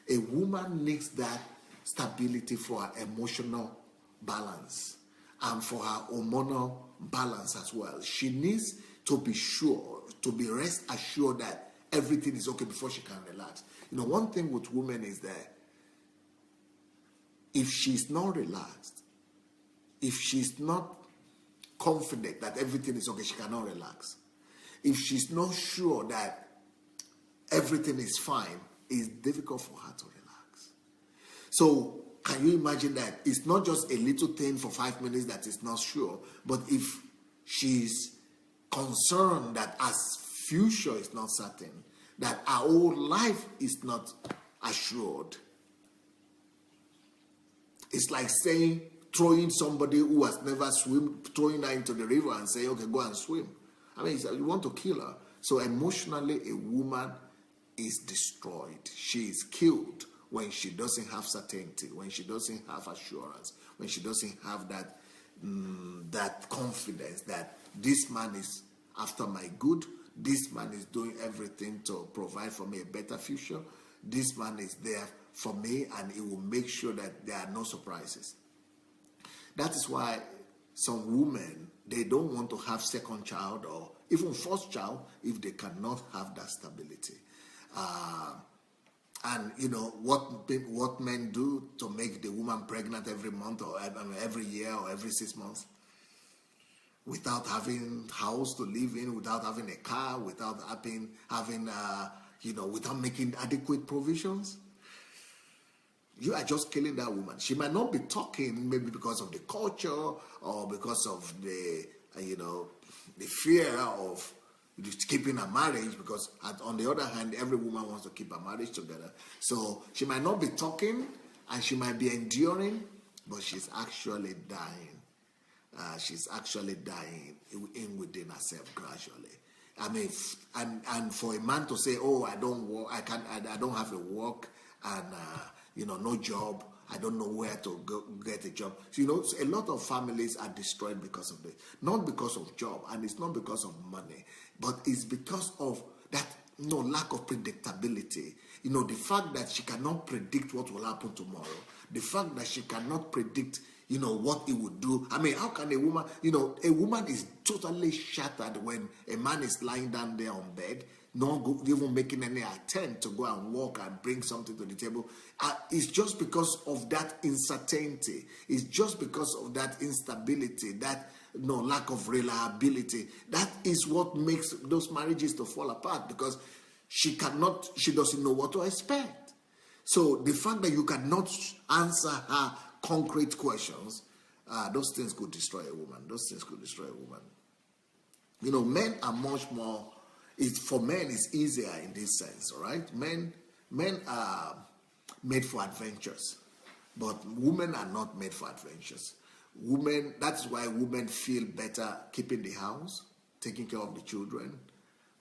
A woman needs that stability for her emotional balance and for her hormonal balance as well. She needs to be sure, to be rest assured that everything is okay before she can relax. One thing with women is that if she's not relaxed, if she's not confident that everything is okay, she cannot relax. If she's not sure that everything is fine, it's difficult for her to relax. So can you imagine that it's not just a little thing for 5 minutes that is not sure, but if she's concerned that her future is not certain, that our whole life is not assured. It's like saying, throwing somebody who has never swum, throwing her into the river and say, okay, go and swim. I mean, you want to kill her. So emotionally, a woman is destroyed. She is killed when she doesn't have certainty, when she doesn't have assurance, when she doesn't have that confidence that this man is after my good, this man is doing everything to provide for me a better future, this man is there for me and he will make sure that there are no surprises. That is why some women, they don't want to have second child or even first child if they cannot have that stability. And what men do to make the woman pregnant every month or every year or every 6 months, without having house to live in, without having a car, without having without making adequate provisions. You are just killing that woman. She might not be talking, maybe because of the culture or because of the fear of keeping a marriage, because on the other hand, every woman wants to keep a marriage together. So she might not be talking and she might be enduring, but she's actually dying. She's actually dying within herself gradually. I mean, and for a man to say, "Oh, I don't work, I don't have a work, and no job. I don't know where to go get a job." So, a lot of families are destroyed because of this. Not because of job, and it's not because of money, but it's because of that lack of predictability. The fact that she cannot predict what will happen tomorrow. The fact that she cannot predict what he would do. I mean, how can a woman, a woman is totally shattered when a man is lying down there on bed, not even making any attempt to go and walk and bring something to the table. It's just because of that uncertainty. It's just because of that instability, that lack of reliability. That is what makes those marriages to fall apart, because she doesn't know what to expect. So the fact that you cannot answer her concrete questions, those things could destroy a woman. Those things could destroy a woman. Men are much more, for men it's easier in this sense, all right? Men are made for adventures, but women are not made for adventures. That's why women feel better keeping the house, taking care of the children,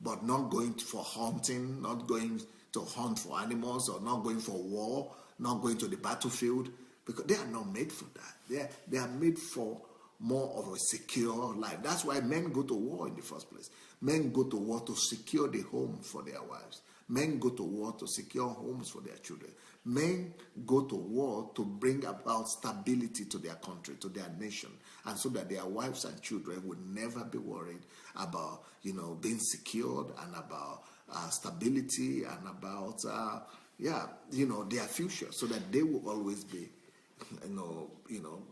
but not going for hunting, not going to hunt for animals, or not going for war, not going to the battlefield, because they are not made for that. They are made for more of a secure life. That's why men go to war in the first place. Men go to war to secure the home for their wives. Men go to war to secure homes for their children. Men go to war to bring about stability to their country, to their nation, and so that their wives and children would never be worried about, being secured, and about stability, and about, their future, so that they will always be,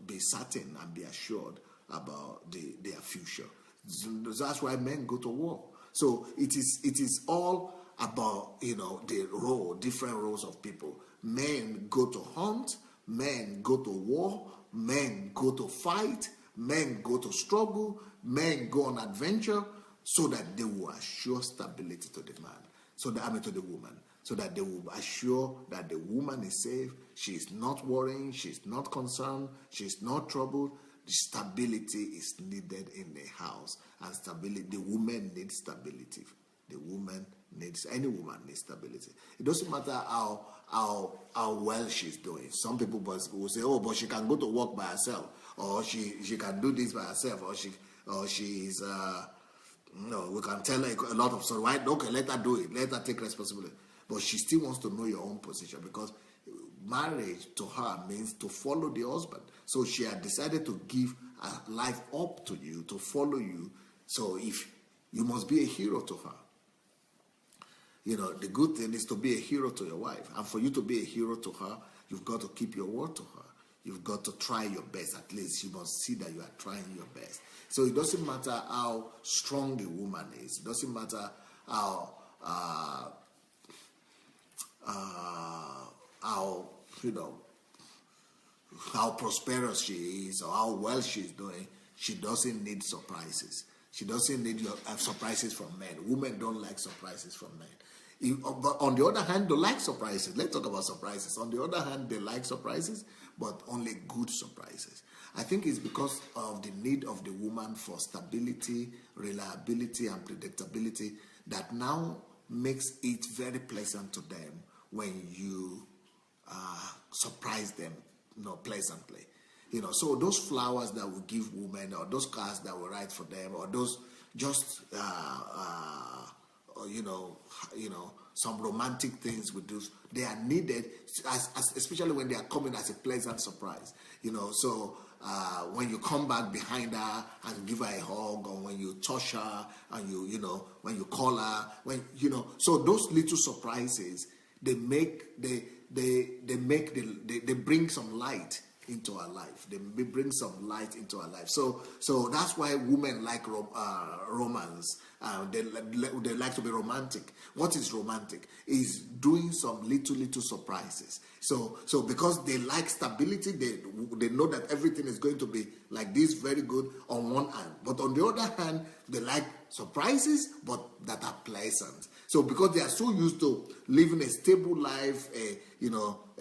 be certain and be assured about their future. That's why men go to war. So it is all about, the different roles of people. Men go to hunt, men go to war, men go to fight, men go to struggle, men go on adventure, so that they will assure stability to the man, to the woman, so that they will assure that the woman is safe. She's not worrying. She's not concerned. She's not troubled. The stability is needed in the house, and stability. The woman needs stability. The woman needs, any woman needs stability. It doesn't matter how well she's doing. Some people will say, "Oh, but she can go to work by herself, or she can do this by herself, or she's no, we can tell her a lot of stories. Why? Okay, let her do it. Let her take responsibility." But she still wants to know your own position, because marriage to her means to follow the husband. So she had decided to give her life up to you, to follow you. So if you must be a hero to her. You know, the good thing is to be a hero to your wife. And for you to be a hero to her, you've got to keep your word to her. You've got to try your best. At least you must see that you are trying your best. So it doesn't matter how strong a woman is. It doesn't matter how how prosperous she is or how well she's doing. She doesn't need surprises. She doesn't need surprises from men. Women don't like surprises from men. But on the other hand, they like surprises. Let's talk about surprises. On the other hand, they like surprises, but only good surprises. I think it's because of the need of the woman for stability, reliability, and predictability that now makes it very pleasant to them when you surprise them, pleasantly. So those flowers that we give women, or those cards that we write for them, or those just some romantic things we do, they are needed, especially when they are coming as a pleasant surprise. So when you come back behind her and give her a hug, or when you touch her and when you call her, so those little surprises, they bring some light into our life. They bring some light into our life. So that's why women like romance. They like to be romantic. What is romantic? Is doing some little surprises. So because they like stability, they know that everything is going to be like this, very good on one hand. But on the other hand, they like surprises, but that are pleasant. So because they are so used to living a stable life, a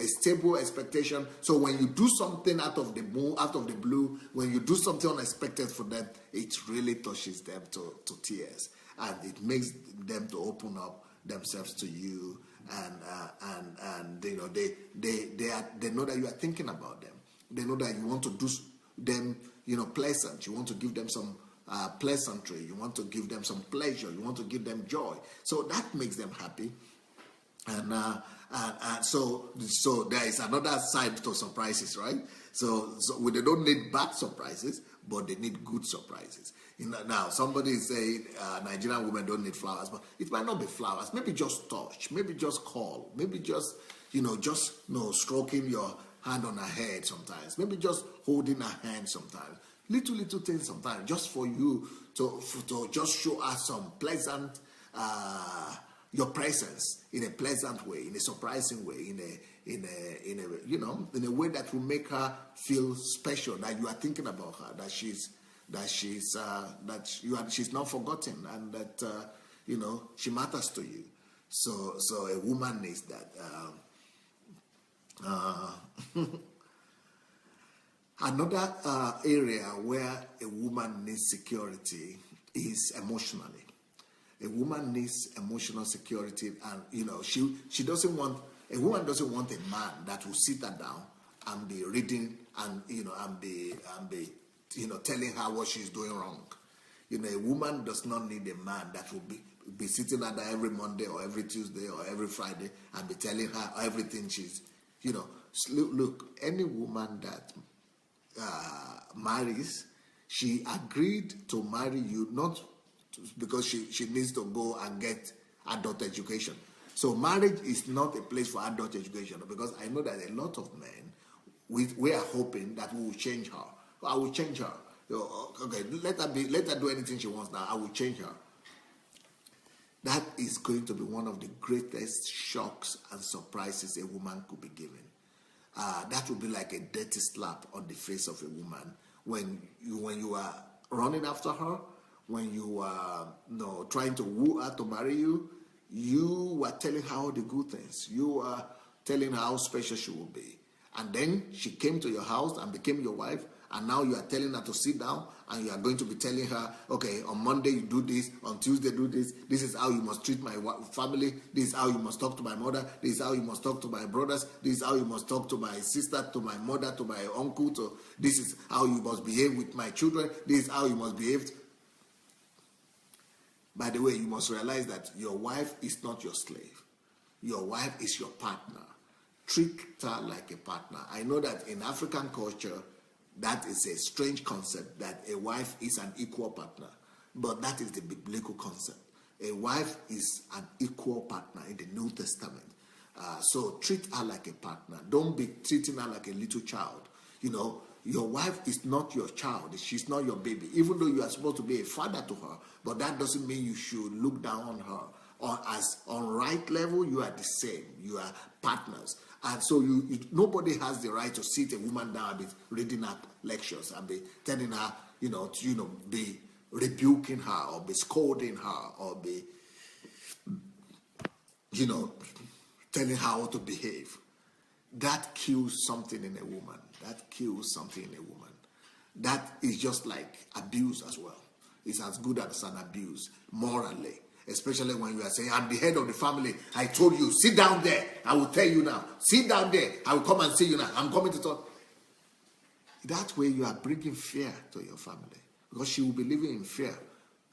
stable expectation. So when you do something out of the blue, when you do something unexpected for them, it really touches them to tears, and it makes them to open up themselves to you, and they know that you are thinking about them. They know that you want to do them pleasant. You want to give them some pleasantry. You want to give them some pleasure. You want to give them joy. So that makes them happy. And so there is another side to surprises, right? So they don't need bad surprises, but they need good surprises. Now somebody is saying Nigerian women don't need flowers, but it might not be flowers. Maybe just touch. Maybe just call. Maybe just stroking your hand on her head sometimes. Maybe just holding her hand sometimes. Little things sometimes, just for you to just show us some pleasant. Your presence in a pleasant way, in a surprising way, in a way that will make her feel special, that you are thinking about her, that she's not forgotten, and that she matters to you. So a woman needs that. Another area where a woman needs security is emotionally. A woman needs emotional security, and she doesn't want a woman doesn't want a man that will sit her down and be reading and be telling her what she's doing wrong. A woman does not need a man that will be sitting at her every Monday or every Tuesday or every Friday and be telling her everything she's look, any woman that marries, she agreed to marry you not because she needs to go and get adult education. So marriage is not a place for adult education, because I know that a lot of men, we are hoping that we will change her. I will change her. Okay, let her do anything she wants now. I will change her. That is going to be one of the greatest shocks and surprises a woman could be given. That would be like a dirty slap on the face of a woman when you are running after her, when you are trying to woo her to marry you. You were telling her all the good things. You were telling her how special she will be. And then she came to your house and became your wife. And now you are telling her to sit down, and you are going to be telling her, okay, on Monday you do this, on Tuesday do this. This is how you must treat my family. This is how you must talk to my mother. This is how you must talk to my brothers. This is how you must talk to my sister, to my mother, to my uncle. This is how you must behave with my children. This is how you must behave. By the way, you must realize that your wife is not your slave. Your wife is your partner. Treat her like a partner. I know that in African culture, that is a strange concept, that a wife is an equal partner. But that is the biblical concept. A wife is an equal partner in the New Testament. So treat her like a partner. Don't be treating her like a little child. You know, your wife is not your child. She's not your baby. Even though you are supposed to be a father to her, but that doesn't mean you should look down on her. Or as on right level, you are the same. You are partners. And so nobody has the right to sit a woman down and be reading her lectures and be telling her, be rebuking her or be scolding her or be, telling her how to behave. That kills something in a woman. That kills something in a woman. That is just like abuse as well. It's as good as an abuse morally. Especially when you are saying, I'm the head of the family. I told you, sit down there. I will tell you now. Sit down there. I will come and see you now. I'm coming to talk. That way you are bringing fear to your family. Because she will be living in fear.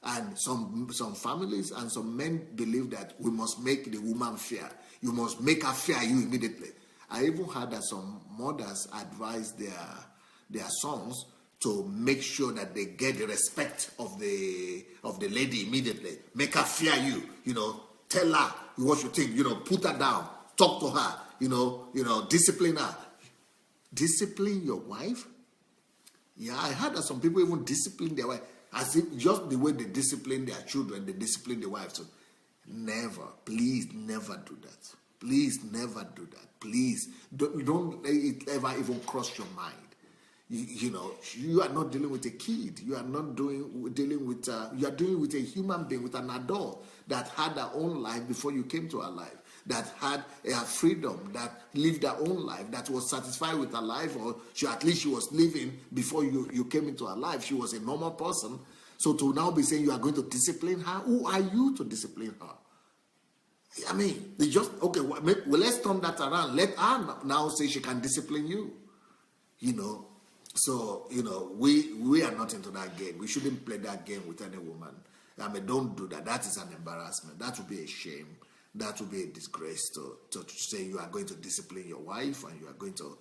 And some families and some men believe that we must make the woman fear. You must make her fear you immediately. I even heard that some mothers advise their sons to make sure that they get the respect of the lady immediately. Make her fear you. Tell her what you think. Put her down. Talk to her. Discipline her. Discipline your wife? Yeah, I heard that some people even discipline their wife. As if just the way they discipline their children, they discipline the wife. So never, please never do that. Please never do that. Please don't let it ever even cross your mind. You are not dealing with a kid. You are not dealing with you are dealing with a human being, with an adult that had her own life before you came to her life, that had her freedom, that lived her own life, that was satisfied with her life, or at least she was living before you came into her life. She was a normal person. So to now be saying you are going to discipline her, who are you to discipline her? I mean, they just, okay, well, let's turn that around. Let her now say she can discipline you. So, we are not into that game. We shouldn't play that game with any woman. I mean, don't do that. That is an embarrassment. That would be a shame. That would be a disgrace to say you are going to discipline your wife and you are going to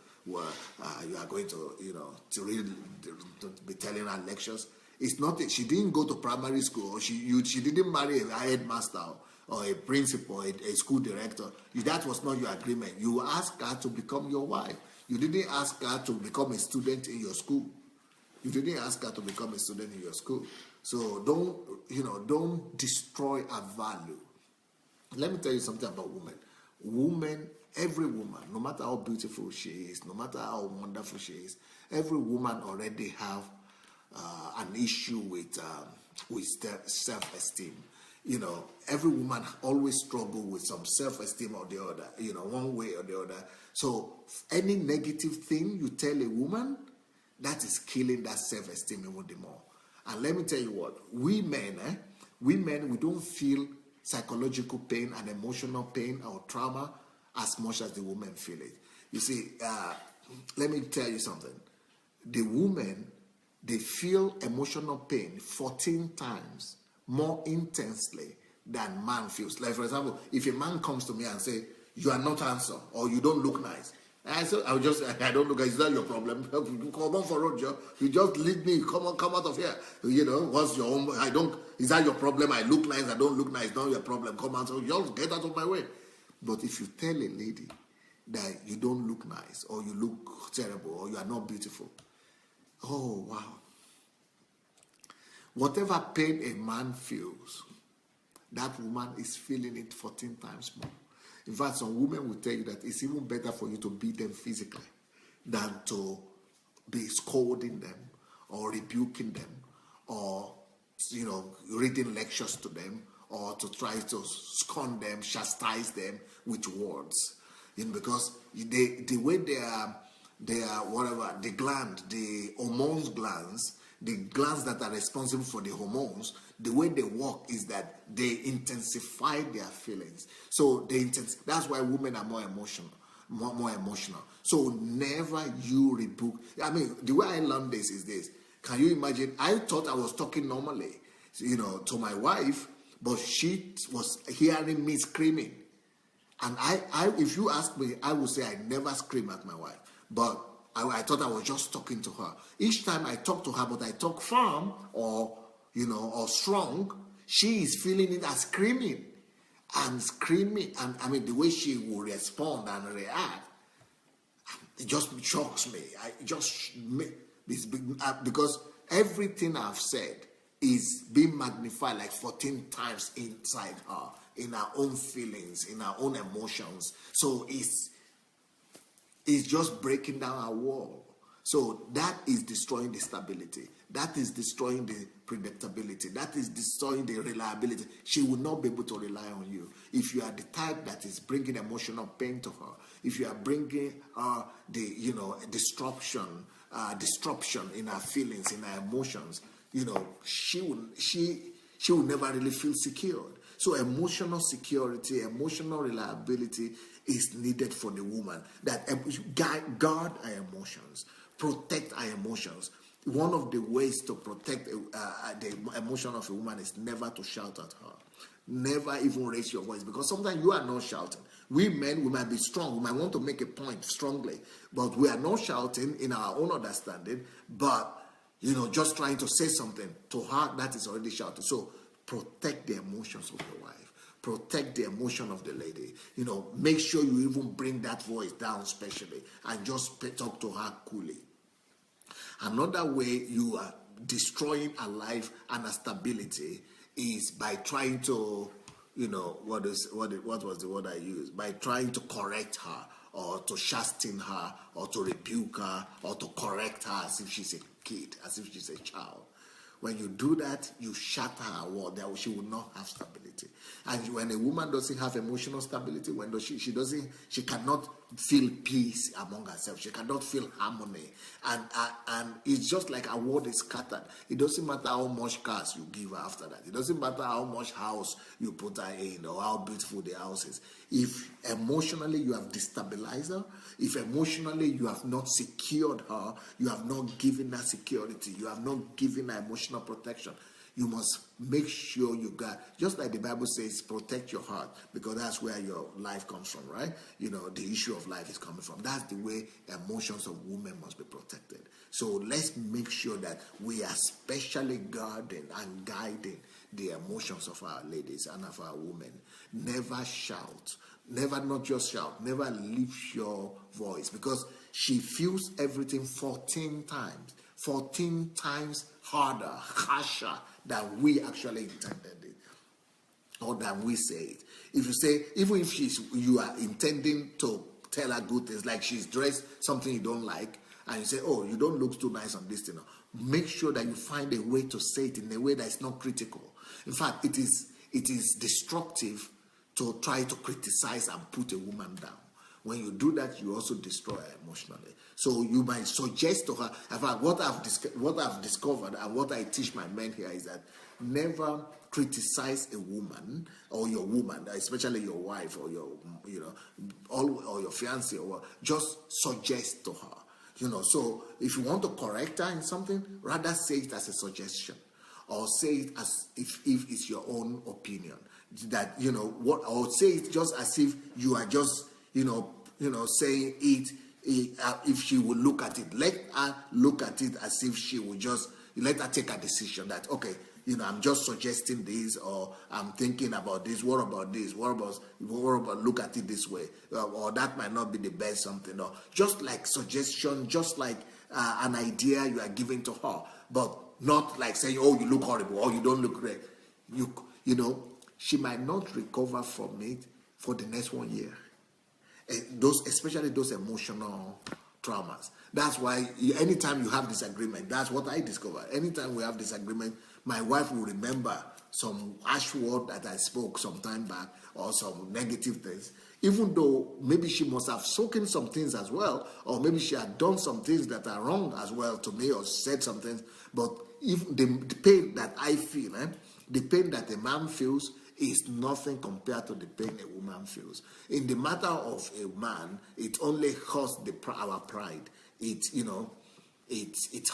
be telling her lectures. It's not. She didn't go to primary school. Or she didn't marry a headmaster or a principal, a school director. That was not your agreement. You asked her to become your wife. You didn't ask her to become a student in your school. You didn't ask her to become a student in your school. So don't destroy her value. Let me tell you something about women. Every woman, no matter how beautiful she is, no matter how wonderful she is, every woman already have an issue with self-esteem. Every woman always struggle with some self-esteem or the other, one way or the other. So any negative thing you tell a woman, that is killing that self-esteem even the more. And let me tell you what, we men, we don't feel psychological pain and emotional pain or trauma as much as the women feel it. You see, let me tell you something. The women, they feel emotional pain 14 times more intensely than man feels. Like, for example, if a man comes to me and say, you are not handsome or you don't look nice, I don't look nice. Is that your problem? Come on for road, Joe. You just leave me. Come out of here. What's your own? Is that your problem? I look nice. I don't look nice. Not your problem. Come out. So just get out of my way. But if you tell a lady that you don't look nice or you look terrible or you are not beautiful, oh wow. Whatever pain a man feels, that woman is feeling it 14 times more. In fact, some women will tell you that it's even better for you to beat them physically than to be scolding them or rebuking them or, reading lectures to them or to try to scorn them, chastise them with words. Because the way they are whatever, the hormones glands, the glands that are responsible for the hormones, the way they work is that they intensify their feelings. So that's why women are more emotional. More emotional. So never you rebuke. I mean, the way I learned this is this. Can you imagine? I thought I was talking normally, to my wife, but she was hearing me screaming. And I if you ask me, I would say I never scream at my wife. But I thought I was just talking to her. Each time I talk to her, but I talk firm or strong, she is feeling it as screaming. And screaming, and I mean the way she will respond and react, it just shocks me. Because everything I've said is being magnified like 14 times inside her, in her own feelings, in her own emotions. So it's just breaking down her wall. So that is destroying the stability. That is destroying the predictability. That is destroying the reliability. She will not be able to rely on you. If you are the type that is bringing emotional pain to her, if you are bringing disruption in her feelings, in her emotions, she will never really feel secured. So emotional security, emotional reliability is needed for the woman. That guard our emotions, protect our emotions. One of the ways to protect the emotion of a woman is never to shout at her. Never even raise your voice, because sometimes you are not shouting. We men, we might be strong. We might want to make a point strongly, but we are not shouting in our own understanding, but, just trying to say something to her that is already shouting. So protect the emotions of your wife. Protect the emotion of the lady. Make sure you even bring that voice down specially and just talk to her coolly. Another way you are destroying a life and a stability is by trying to, what was the word I used? By trying to correct her, or to chasten her, or to rebuke her, or to correct her as if she's a kid, as if she's a child. When you do that, you shatter her world. That she will not have stability. And when a woman doesn't have emotional stability, when she cannot feel peace among herself. She cannot feel harmony. And it's just like her world is scattered. It doesn't matter how much cars you give her after that. It doesn't matter how much house you put her in or how beautiful the house is. If emotionally you have destabilized her, if emotionally you have not secured her, you have not given her security, you have not given her emotional protection, you must make sure you got, just like the Bible says, protect your heart, because that's where your life comes from, right? The issue of life is coming from. That's the way emotions of women must be protected. So let's make sure that we are specially guarding and guiding the emotions of our ladies and of our women. Never shout. Never, not just shout, never lift your voice, because she feels everything 14 times harder, harsher than we actually intended it, or than we say it. If you say, even if you are intending to tell her good things, like she's dressed something you don't like, and you say, oh, you don't look too nice on this thing, make sure that you find a way to say it in a way that is not critical. In fact, it is destructive to try to criticize and put a woman down. When you do that, you also destroy her emotionally. So you might suggest to her, in fact, what I've discovered and what I teach my men here is that never criticize a woman or your woman, especially your wife or your your fiancé, or just suggest to her. So if you want to correct her in something, rather say it as a suggestion, or say it as if it's your own opinion. That or say it just as if you are just saying it. If she will look at it, let her look at it as if she will just let her take a decision that, okay, I'm just suggesting this, or I'm thinking about this. What about this? What about look at it this way? Or that might not be the best something. Or just like suggestion, just like an idea you are giving to her, but not like saying, oh, you look horrible, or you don't look great. She might not recover from it for the next 1 year. Especially those emotional traumas. That's why anytime you have disagreement, that's what I discovered. Anytime we have disagreement, my wife will remember some harsh word that I spoke some time back or some negative things, even though maybe she must have spoken some things as well, or maybe she had done some things that are wrong as well to me or said some things. But if the pain that I feel, the pain that a man feels is nothing compared to the pain a woman feels. In the matter of a man, it only hurts our pride. It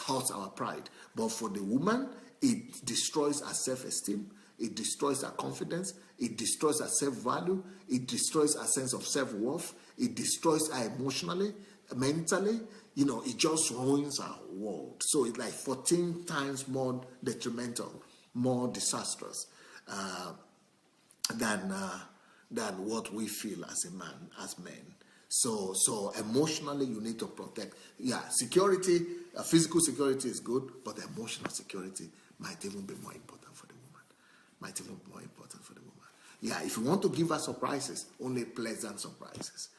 hurts our pride. But for the woman, it destroys her self-esteem. It destroys her confidence. It destroys her self-value. It destroys her sense of self-worth. It destroys her emotionally, mentally. It just ruins our world. So it's like 14 times more detrimental, more disastrous than what we feel as a man, as men. So emotionally, you need to protect. Yeah, security, physical security is good, but emotional security might even be more important for the woman. Yeah, if you want to give her surprises, only pleasant surprises.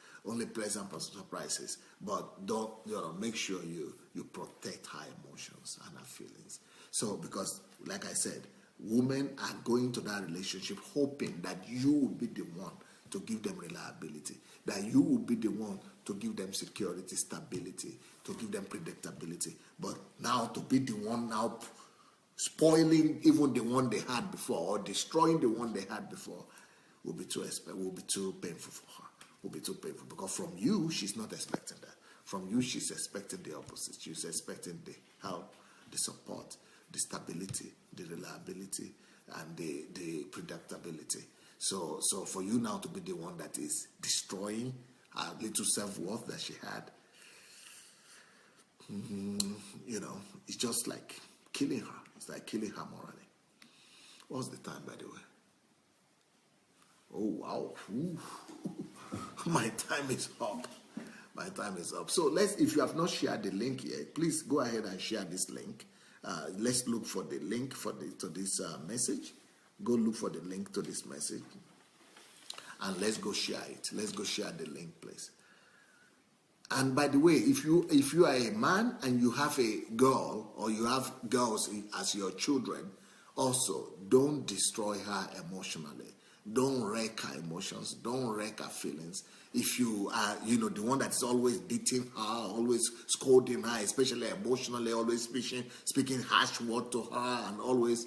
But don't, make sure you protect her emotions and her feelings. So, because, like I said, women are going to that relationship hoping that you will be the one to give them reliability, that you will be the one to give them security, stability, to give them predictability. But now to be the one now spoiling even the one they had before or destroying the one they had before will be too painful for her. Will be too painful because from you, she's not expecting that. From you, she's expecting the opposite. She's expecting the help, the support, the stability, the reliability, and the predictability. So for you now to be the one that is destroying her little self-worth that she had, it's just like killing her. It's like killing her morally. What's the time, by the way? Oh, wow. Ooh. My time is up. So if you have not shared the link yet, please go ahead and share this link. Let's look for the link to this message. Go look for the link to this message. And let's go share it. Let's go share the link, please. And by the way, if you are a man and you have a girl or you have girls as your children, also don't destroy her emotionally. Don't wreck her emotions. Don't wreck her feelings. If you are, the one that's always beating her, always scolding her, especially emotionally, always speaking harsh word to her, and always,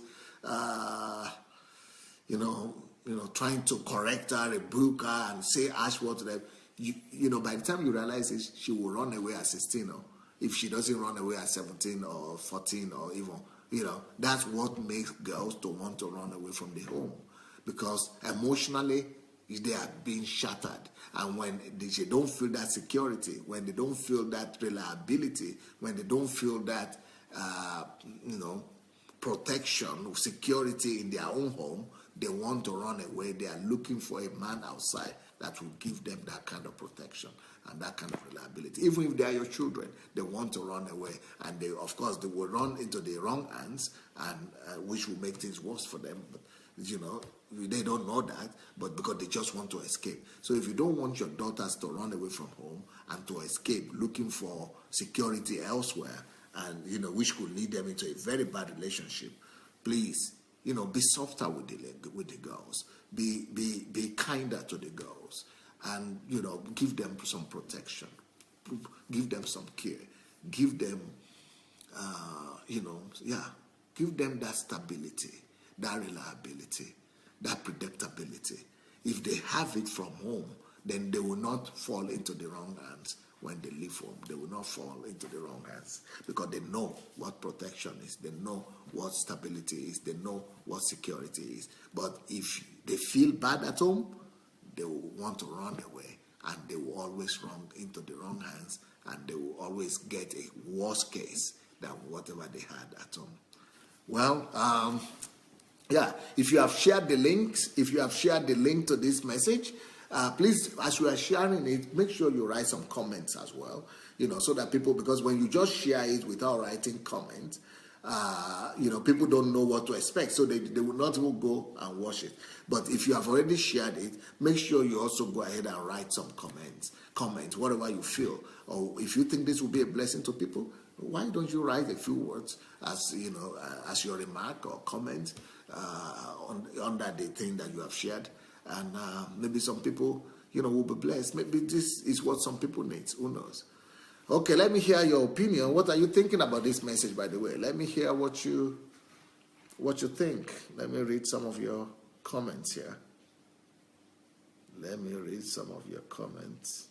trying to correct her, rebuke her, and say harsh word to them. By the time you realize it, she will run away at 16, or if she doesn't run away at 17 or 14 or even, that's what makes girls to want to run away from the home. Because emotionally, they are being shattered. And when they don't feel that security, when they don't feel that reliability, when they don't feel that, protection, security in their own home, they want to run away. They are looking for a man outside that will give them that kind of protection and that kind of reliability. Even if they are your children, they want to run away. And they will run into the wrong hands, and which will make things worse for them. But, they don't know that, but because they just want to escape. So if you don't want your daughters to run away from home and to escape looking for security elsewhere, and which could lead them into a very bad relationship, please, be softer with the girls, be kinder to the girls, and give them some protection, give them some care, give them give them that stability, that reliability, that predictability. If they have it from home, then they will not fall into the wrong hands. When they leave home, they will not fall into the wrong hands because they know what protection is, they know what stability is, they know what security is. But if they feel bad at home, they will want to run away, and they will always run into the wrong hands, and they will always get a worse case than whatever they had at home. Well, if you have shared the links, if you have shared the link to this message, please, as you are sharing it, make sure you write some comments as well, so that people, because when you just share it without writing comments, people don't know what to expect, so they will not even go and watch it. But if you have already shared it, make sure you also go ahead and write some comments, whatever you feel. Or if you think this will be a blessing to people, why don't you write a few words as your remark or comment under the thing that you have shared, and maybe some people will be blessed. Maybe this is what some people need. Who knows? Okay, let me hear your opinion. What are you thinking about this message, by the way? Let me hear what you think. Let me read some of your comments here. Let me read some of your comments.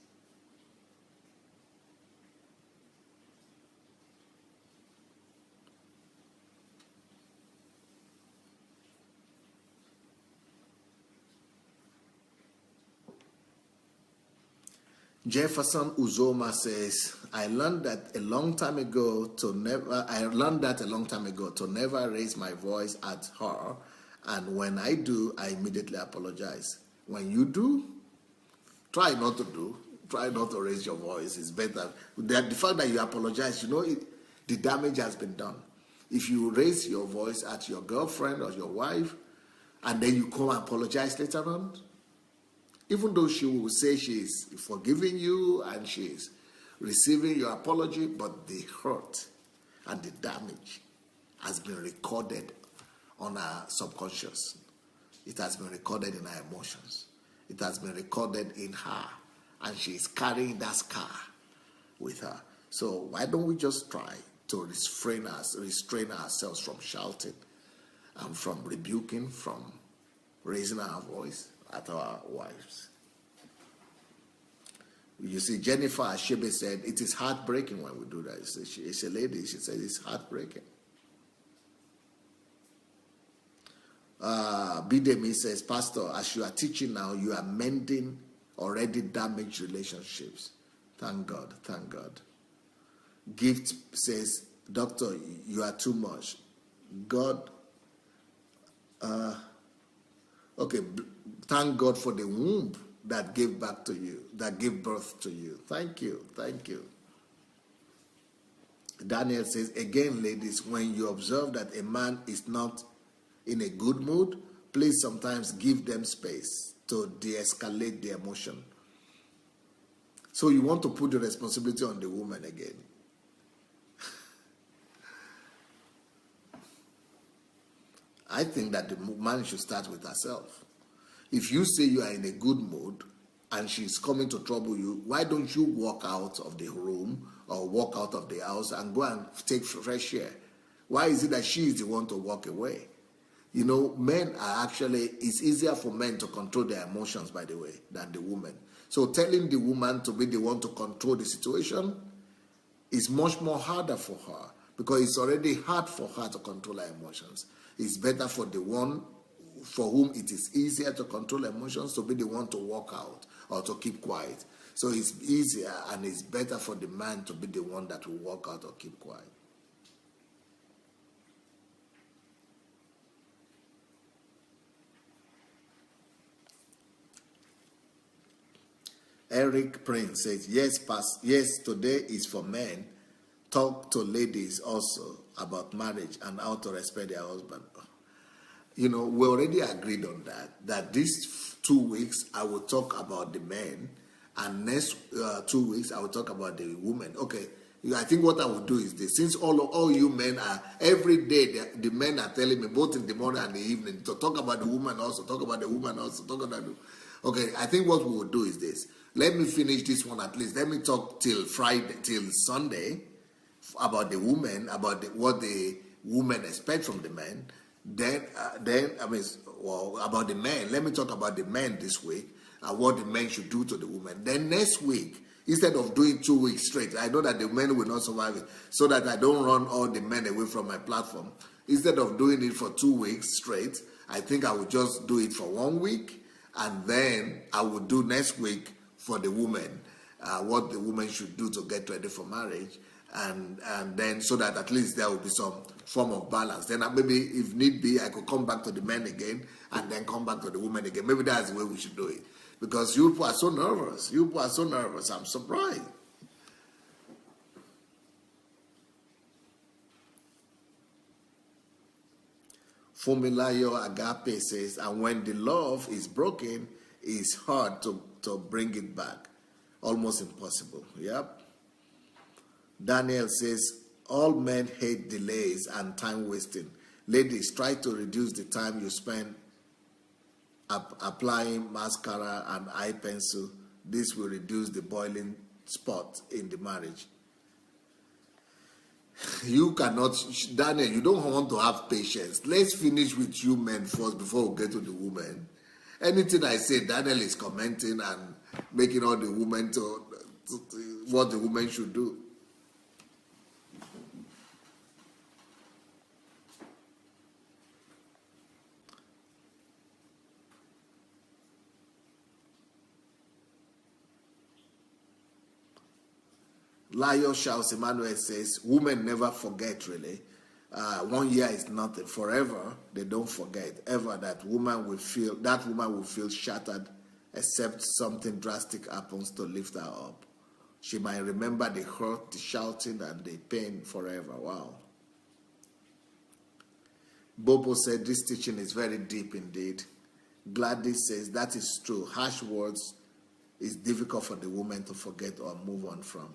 Jefferson Uzoma says, I learned that a long time ago to never raise my voice at her, and when I do, I immediately apologize. When you do, try not to raise your voice. It's better. The fact that you apologize, the damage has been done. If you raise your voice at your girlfriend or your wife, and then you come and apologize later on, even though she will say she's forgiving you and she's receiving your apology, but the hurt and the damage has been recorded on our subconscious. It has been recorded in our emotions. It has been recorded in her, and she's carrying that scar with her. So why don't we just try to restrain ourselves from shouting and from rebuking, from raising our voice at our wives. You see, Jennifer Ashebe said, it is heartbreaking when we do that. It's a lady, she said it's heartbreaking. Bidemi says, Pastor, as you are teaching now, you are mending already damaged relationships. Thank God, thank God. Gift says, Doctor, you are too much. God, thank God for the womb that gave birth to you. Thank you, thank you. Daniel says, again, ladies, when you observe that a man is not in a good mood, please sometimes give them space to de-escalate the emotion. So you want to put the responsibility on the woman again. I think that the man should start with herself. If you say you are in a good mood and she's coming to trouble you, why don't you walk out of the room or walk out of the house and go and take fresh air? Why is it that she is the one to walk away? Men are it's easier for men to control their emotions, by the way, than the woman. So telling the woman to be the one to control the situation is much more harder for her, because it's already hard for her to control her emotions. It's better for the one for whom it is easier to control emotions to be the one to walk out or to keep quiet. So it's easier and it's better for the man to be the one that will walk out or keep quiet. Eric Prince says, yes, today is for men. Talk to ladies also about marriage and how to respect their husband. We already agreed on that these 2 weeks I will talk about the men, and next 2 weeks I will talk about the women. Okay, I think what I will do is this. Since all you men are, every day the men are telling me, both in the morning and the evening, to talk about the woman also, talk about the woman also, talk about the... Okay, I think what we will do is this. Let me finish this one at least. Let me talk till Sunday about the women, about what the women expect from the men. Then about the men. Let me talk about the men this week and what the men should do to the women. Then next week, instead of doing 2 weeks straight, I know that the men will not survive it, so that I don't run all the men away from my platform. Instead of doing it for 2 weeks straight, I think I will just do it for 1 week, and then I will do next week for the women, what the women should do to get ready for marriage, and then so that at least there will be some form of balance. Then maybe, if need be, I could come back to the men again and then come back to the women again. Maybe that's the way we should do it. Because you people are so nervous. I'm surprised. Fumilayo Agape says, and when the love is broken, it's hard to bring it back. Almost impossible. Yep. Daniel says, all men hate delays and time wasting. Ladies, try to reduce the time you spend applying mascara and eye pencil. This will reduce the boiling spot in the marriage. You cannot, Daniel, you don't want to have patience. Let's finish with you men first before we get to the women. Anything I say, Daniel is commenting and making all the women to what the women should do. Layo Charles Emmanuel says, women never forget, really. 1 year is nothing. Forever, they don't forget. Ever that woman will feel shattered except something drastic happens to lift her up. She might remember the hurt, the shouting, and the pain forever. Wow. Bobo said, this teaching is very deep indeed. Gladys says, that is true. Harsh words is difficult for the woman to forget or move on from.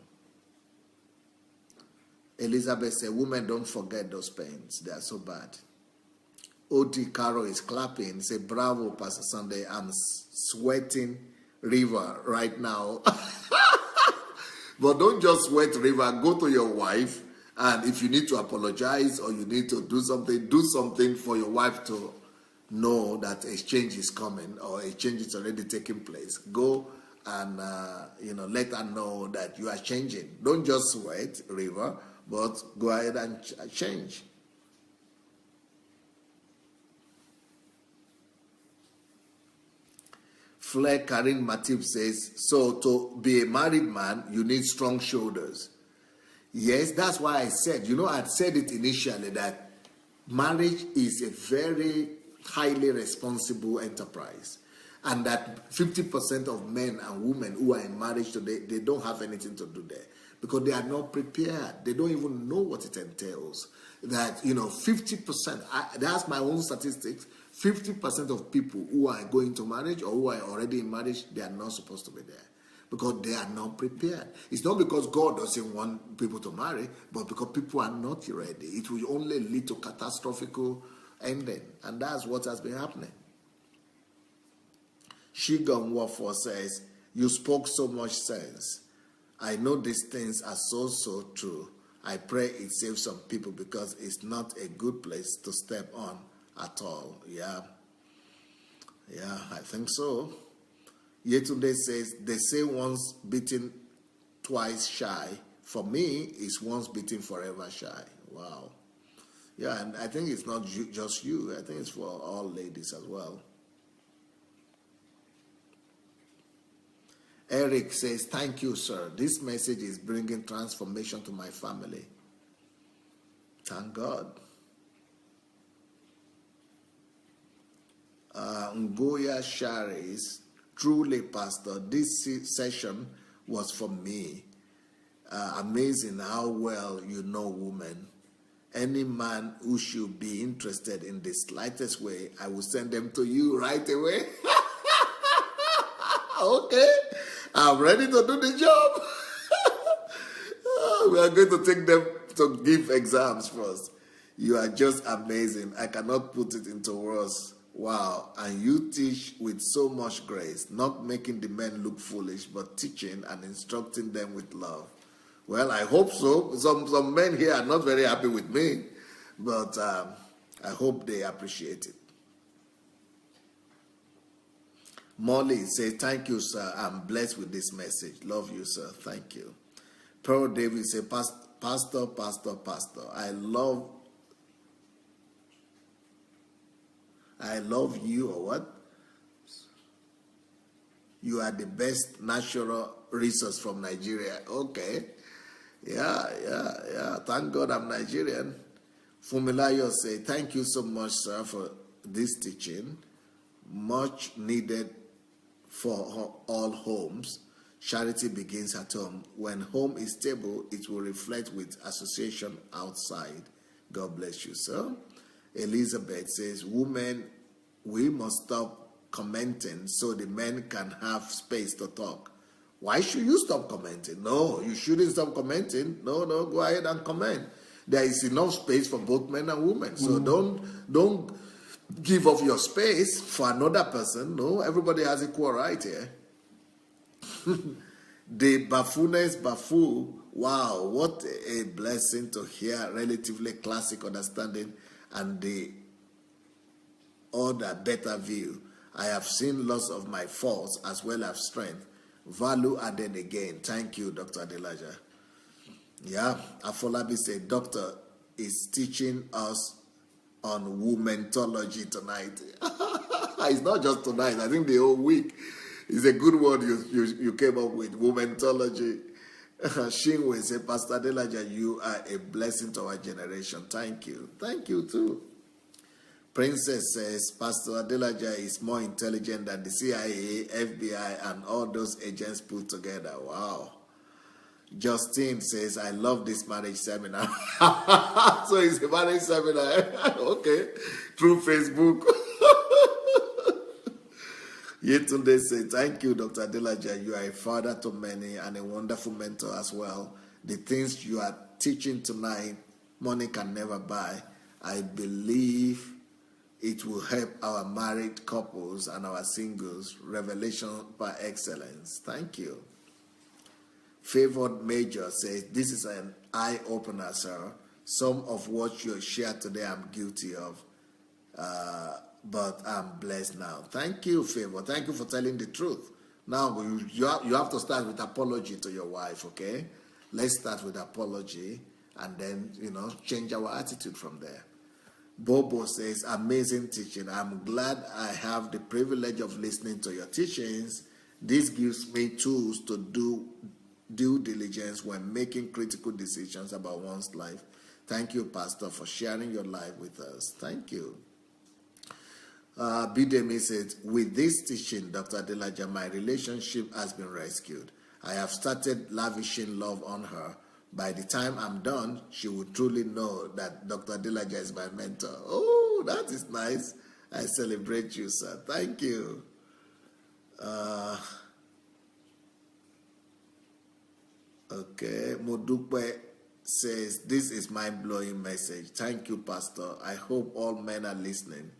Elizabeth said, women don't forget those pains. They are so bad. O.T. Caro is clapping. Say, bravo, Pastor Sandey. I'm sweating river right now. But don't just sweat river. Go to your wife. And if you need to apologize or you need to do something for your wife to know that a change is coming or a change is already taking place. Go and, let her know that you are changing. Don't just sweat river, but go ahead and change. Flair Karim Matip says, so to be a married man, you need strong shoulders. Yes, that's why I said, I'd said it initially that marriage is a very highly responsible enterprise. And that 50% of men and women who are in marriage today, they don't have anything to do there. Because they are not prepared. They don't even know what it entails. That, 50%, that's my own statistics, 50% of people who are going to marriage or who are already in marriage, they are not supposed to be there. Because they are not prepared. It's not because God doesn't want people to marry, but because people are not ready. It will only lead to catastrophic ending. And that's what has been happening. Shigon Warfare says, you spoke so much sense. I know these things are so true. I pray it saves some people because it's not a good place to step on at all. Yeah, I think so. Yetunde says, they say once beaten, twice shy. For me, it's once beaten, forever shy. Wow. Yeah, and I think it's not just you. I think it's for all ladies as well. Eric says, thank you, sir. This message is bringing transformation to my family. Thank God. Ngoya Sharis, truly, Pastor, this session was for me. Amazing how well you know women. Any man who should be interested in the slightest way, I will send them to you right away. Okay, I'm ready to do the job. We are going to take them to give exams first. You are just amazing. I cannot put it into words. Wow. And you teach with so much grace, not making the men look foolish, but teaching and instructing them with love. Well, I hope so. Some men here are not very happy with me, but I hope they appreciate it. Molly says, thank you, sir. I'm blessed with this message. Love you, sir. Thank you. Pearl David says, Pastor. I love you, or what? You are the best natural resource from Nigeria. Okay. Yeah. Thank God I'm Nigerian. Fumilayo say, thank you so much, sir, for this teaching. Much needed for all homes. Charity begins at home. When home is stable, it will reflect with association outside. God bless you, sir. Elizabeth says, women, we must stop commenting so the men can have space to talk. Why should you stop commenting? No, you shouldn't stop commenting. No, go ahead and comment. There is enough space for both men and women. So don't give up your space for another person. No, everybody has equal right here. The buffooness buffoon. Wow, what a blessing to hear relatively classic understanding and the other better view. I have seen lots of my faults as well as strength. Value added again. Thank you, Dr. Adelaja. Yeah, Afolabi said, Doctor is teaching us on womentology tonight. It's not just tonight. I think the whole week. It's a good word you came up with, womentology. Shinwe said, Pastor Adelaja, you are a blessing to our generation. Thank you. Thank you too. Princess says, Pastor Adelaja is more intelligent than the CIA, FBI, and all those agents put together. Wow. Justine says, I love this marriage seminar. So it's a marriage seminar. Okay. Through Facebook. Yetunde says, thank you, Dr. Adelaja. You are a father to many and a wonderful mentor as well. The things you are teaching tonight, money can never buy. I believe it will help our married couples and our singles. Revelation by excellence. Thank you. Favored Major says, this is an eye-opener, sir. Some of what you shared today I'm guilty of, but I'm blessed now. Thank you, Favor. Thank you for telling the truth. Now, you have to start with apology to your wife, okay? Let's start with apology and then, change our attitude from there. Bobo says, amazing teaching. I'm glad I have the privilege of listening to your teachings. This gives me tools to do due diligence when making critical decisions about one's life. Thank you, Pastor, for sharing your life with us. Thank you. Bidemi says, with this teaching, Dr. Adelaja, my relationship has been rescued. I have started lavishing love on her. By the time I'm done, she will truly know that Dr. Adelaja is my mentor. Oh, that is nice. I celebrate you, sir. Thank you. Okay, Modupe says, this is mind-blowing message. Thank you, Pastor. I hope all men are listening.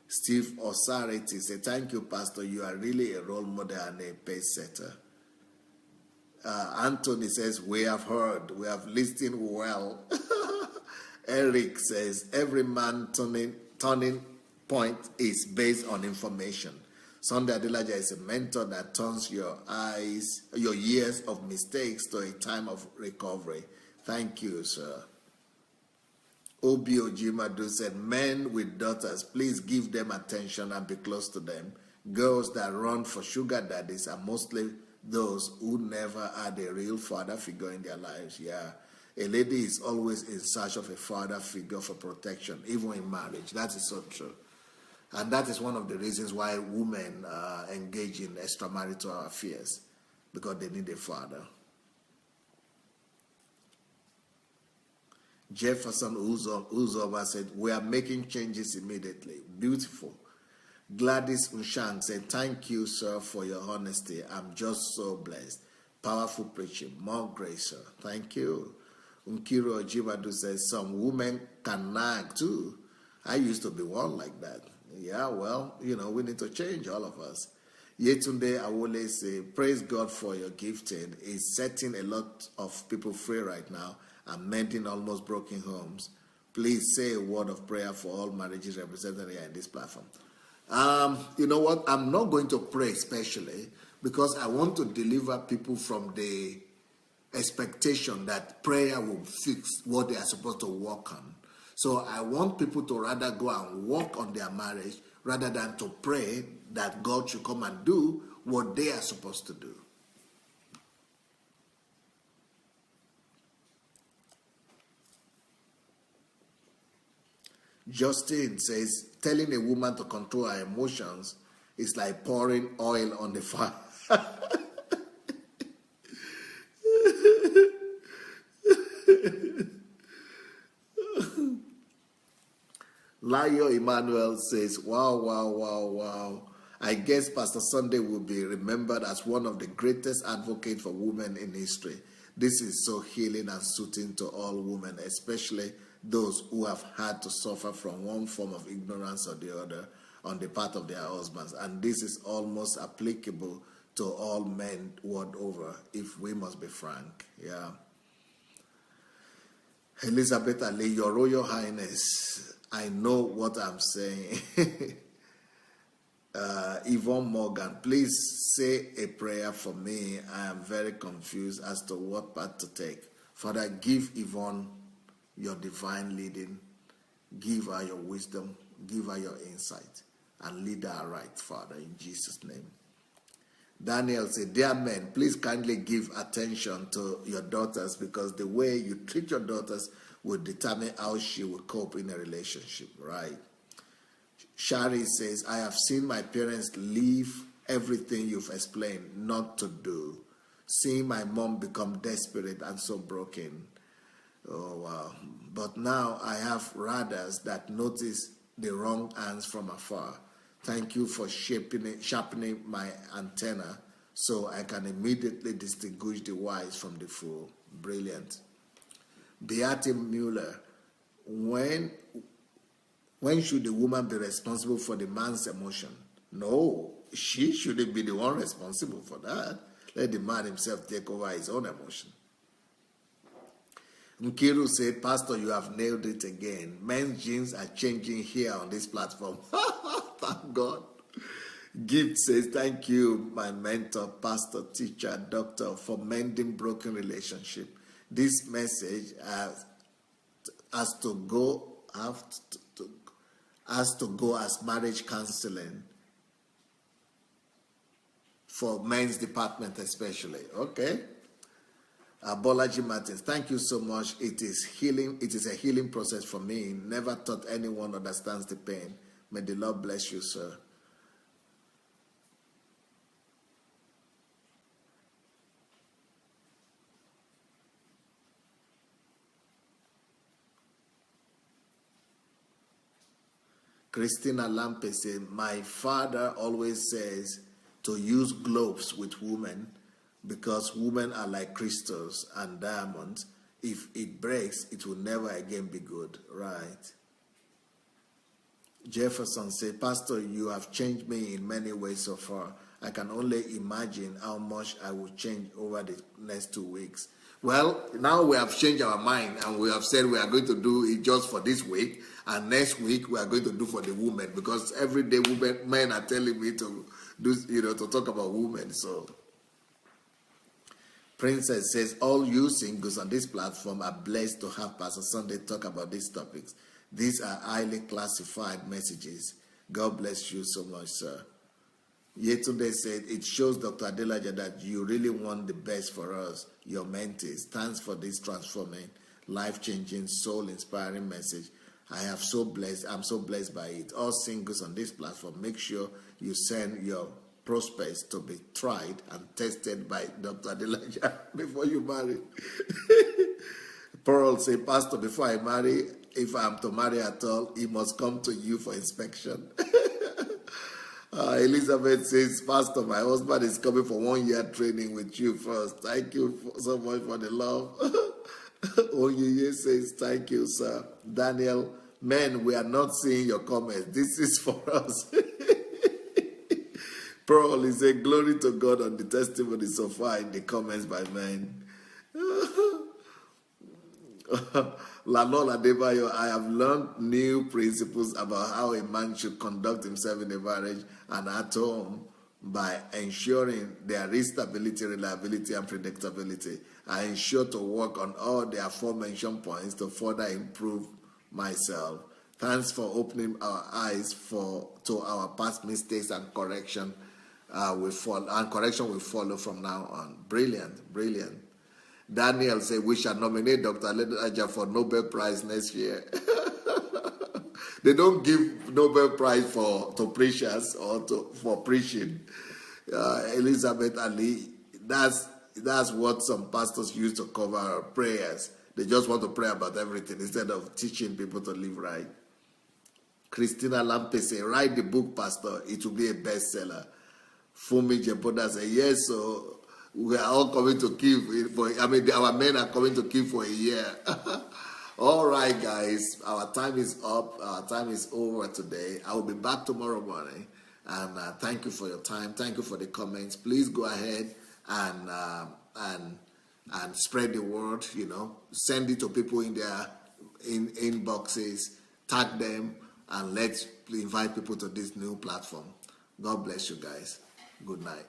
Steve Osarity says, thank you, Pastor. You are really a role model and a pace setter. Anthony says, we have heard. We have listened well. Eric says, every man turning point is based on information. Sandey Adelaja is a mentor that turns your years of mistakes to a time of recovery. Thank you, sir. Obio Jimadu said, men with daughters, please give them attention and be close to them. Girls that run for sugar daddies are mostly those who never had a real father figure in their lives. Yeah. A lady is always in search of a father figure for protection, even in marriage. That is so true. And that is one of the reasons why women engage in extramarital affairs, because they need a father. Jefferson Uzova said, we are making changes immediately. Beautiful. Gladys Unshang said, thank you, sir, for your honesty. I'm just so blessed. Powerful preaching. More grace, sir. Thank you. Unkiro Ojibadu says, some women can nag too. I used to be one like that. Yeah, well, we need to change, all of us. Yetunde Awole say, praise God for your gifting. It's setting a lot of people free right now and mending almost broken homes. Please say a word of prayer for all marriages represented here in this platform. You know what? I'm not going to pray especially because I want to deliver people from the expectation that prayer will fix what they are supposed to work on. So I want people to rather go and work on their marriage rather than to pray that God should come and do what they are supposed to do. Justine says, telling a woman to control her emotions is like pouring oil on the fire. Layo Emmanuel says, wow, wow, wow, wow. I guess Pastor Sandey will be remembered as one of the greatest advocates for women in history. This is so healing and soothing to all women, especially those who have had to suffer from one form of ignorance or the other on the part of their husbands. And this is almost applicable to all men world over, if we must be frank. Yeah. Elizabeth Ali, Your Royal Highness, I know what I'm saying. Yvonne Morgan, please say a prayer for me. I am very confused as to what path to take. Father, give Yvonne your divine leading. Give her your wisdom. Give her your insight. And lead her right, Father, in Jesus' name. Daniel said, dear men, please kindly give attention to your daughters, because the way you treat your daughters will determine how she will cope in a relationship, right? Shari says, I have seen my parents leave everything you've explained not to do. Seeing my mom become desperate and so broken. Oh, wow. But now I have radars that notice the wrong hands from afar. Thank you for sharpening my antenna so I can immediately distinguish the wise from the fool. Brilliant. Beate Mueller, when should the woman be responsible for the man's emotion? No, she shouldn't be the one responsible for that. Let the man himself take over his own emotion. Nkiru said, Pastor, you have nailed it again. Men's genes are changing here on this platform. Thank God. Gift says, thank you, my mentor, pastor, teacher, doctor, for mending broken relationship. This message has to go as marriage counseling for men's department especially. Okay. Bolaji Martins, thank you so much. It is healing. It is a healing process for me. Never thought anyone understands the pain. May the Lord bless you, sir. Christina Lampe says, my father always says to use gloves with women because women are like crystals and diamonds. If it breaks, it will never again be good. Right. Jefferson said, Pastor, you have changed me in many ways so far. I can only imagine how much I will change over the next 2 weeks. Well, now we have changed our mind and we have said we are going to do it just for this week, and next week we are going to do for the women, because every day men are telling me to do, to talk about women. So Princess says, all you singles on this platform are blessed to have Pastor Sandey talk about these topics. These are highly classified messages. God bless you so much, sir. Yetunde said, it shows Dr. Adelaja that you really want the best for us, your mentees. Thanks for this transforming, life-changing, soul-inspiring message. I'm so blessed by it. All singles on this platform, make sure you send your prospects to be tried and tested by Dr. Adelaja before you marry. Pearl said, Pastor, before I marry, if I'm to marry at all, he must come to you for inspection. Elizabeth says, Pastor, my husband is coming for 1 year training with you first. Thank you so much for the love. Oyeye says, thank you, sir. Daniel, men, we are not seeing your comments. This is for us. Pearl is a glory to God on the testimony so far in the comments by men. Lanola Debayo, I have learned new principles about how a man should conduct himself in a marriage and at home by ensuring there is stability, reliability, and predictability. I ensure to work on all the aforementioned points to further improve myself. Thanks for opening our eyes to our past mistakes and correction. Will follow from now on. Brilliant, brilliant. Daniel said, we shall nominate Dr. Adelija for Nobel Prize next year. They don't give Nobel Prize to preachers or for preaching. Elizabeth Ali, that's what some pastors use to cover prayers. They just want to pray about everything instead of teaching people to live right. Christina Lampese, write the book, Pastor. It will be a bestseller. Fumi Jeboda said, yes, so we are all coming to Kyiv for, our men are coming to Kyiv for a year. All right, guys, our time is up. Our time is over today. I will be back tomorrow morning. And thank you for your time. Thank you for the comments. Please go ahead and spread the word. Send it to people in their inboxes. Tag them, and let's invite people to this new platform. God bless you guys. Good night.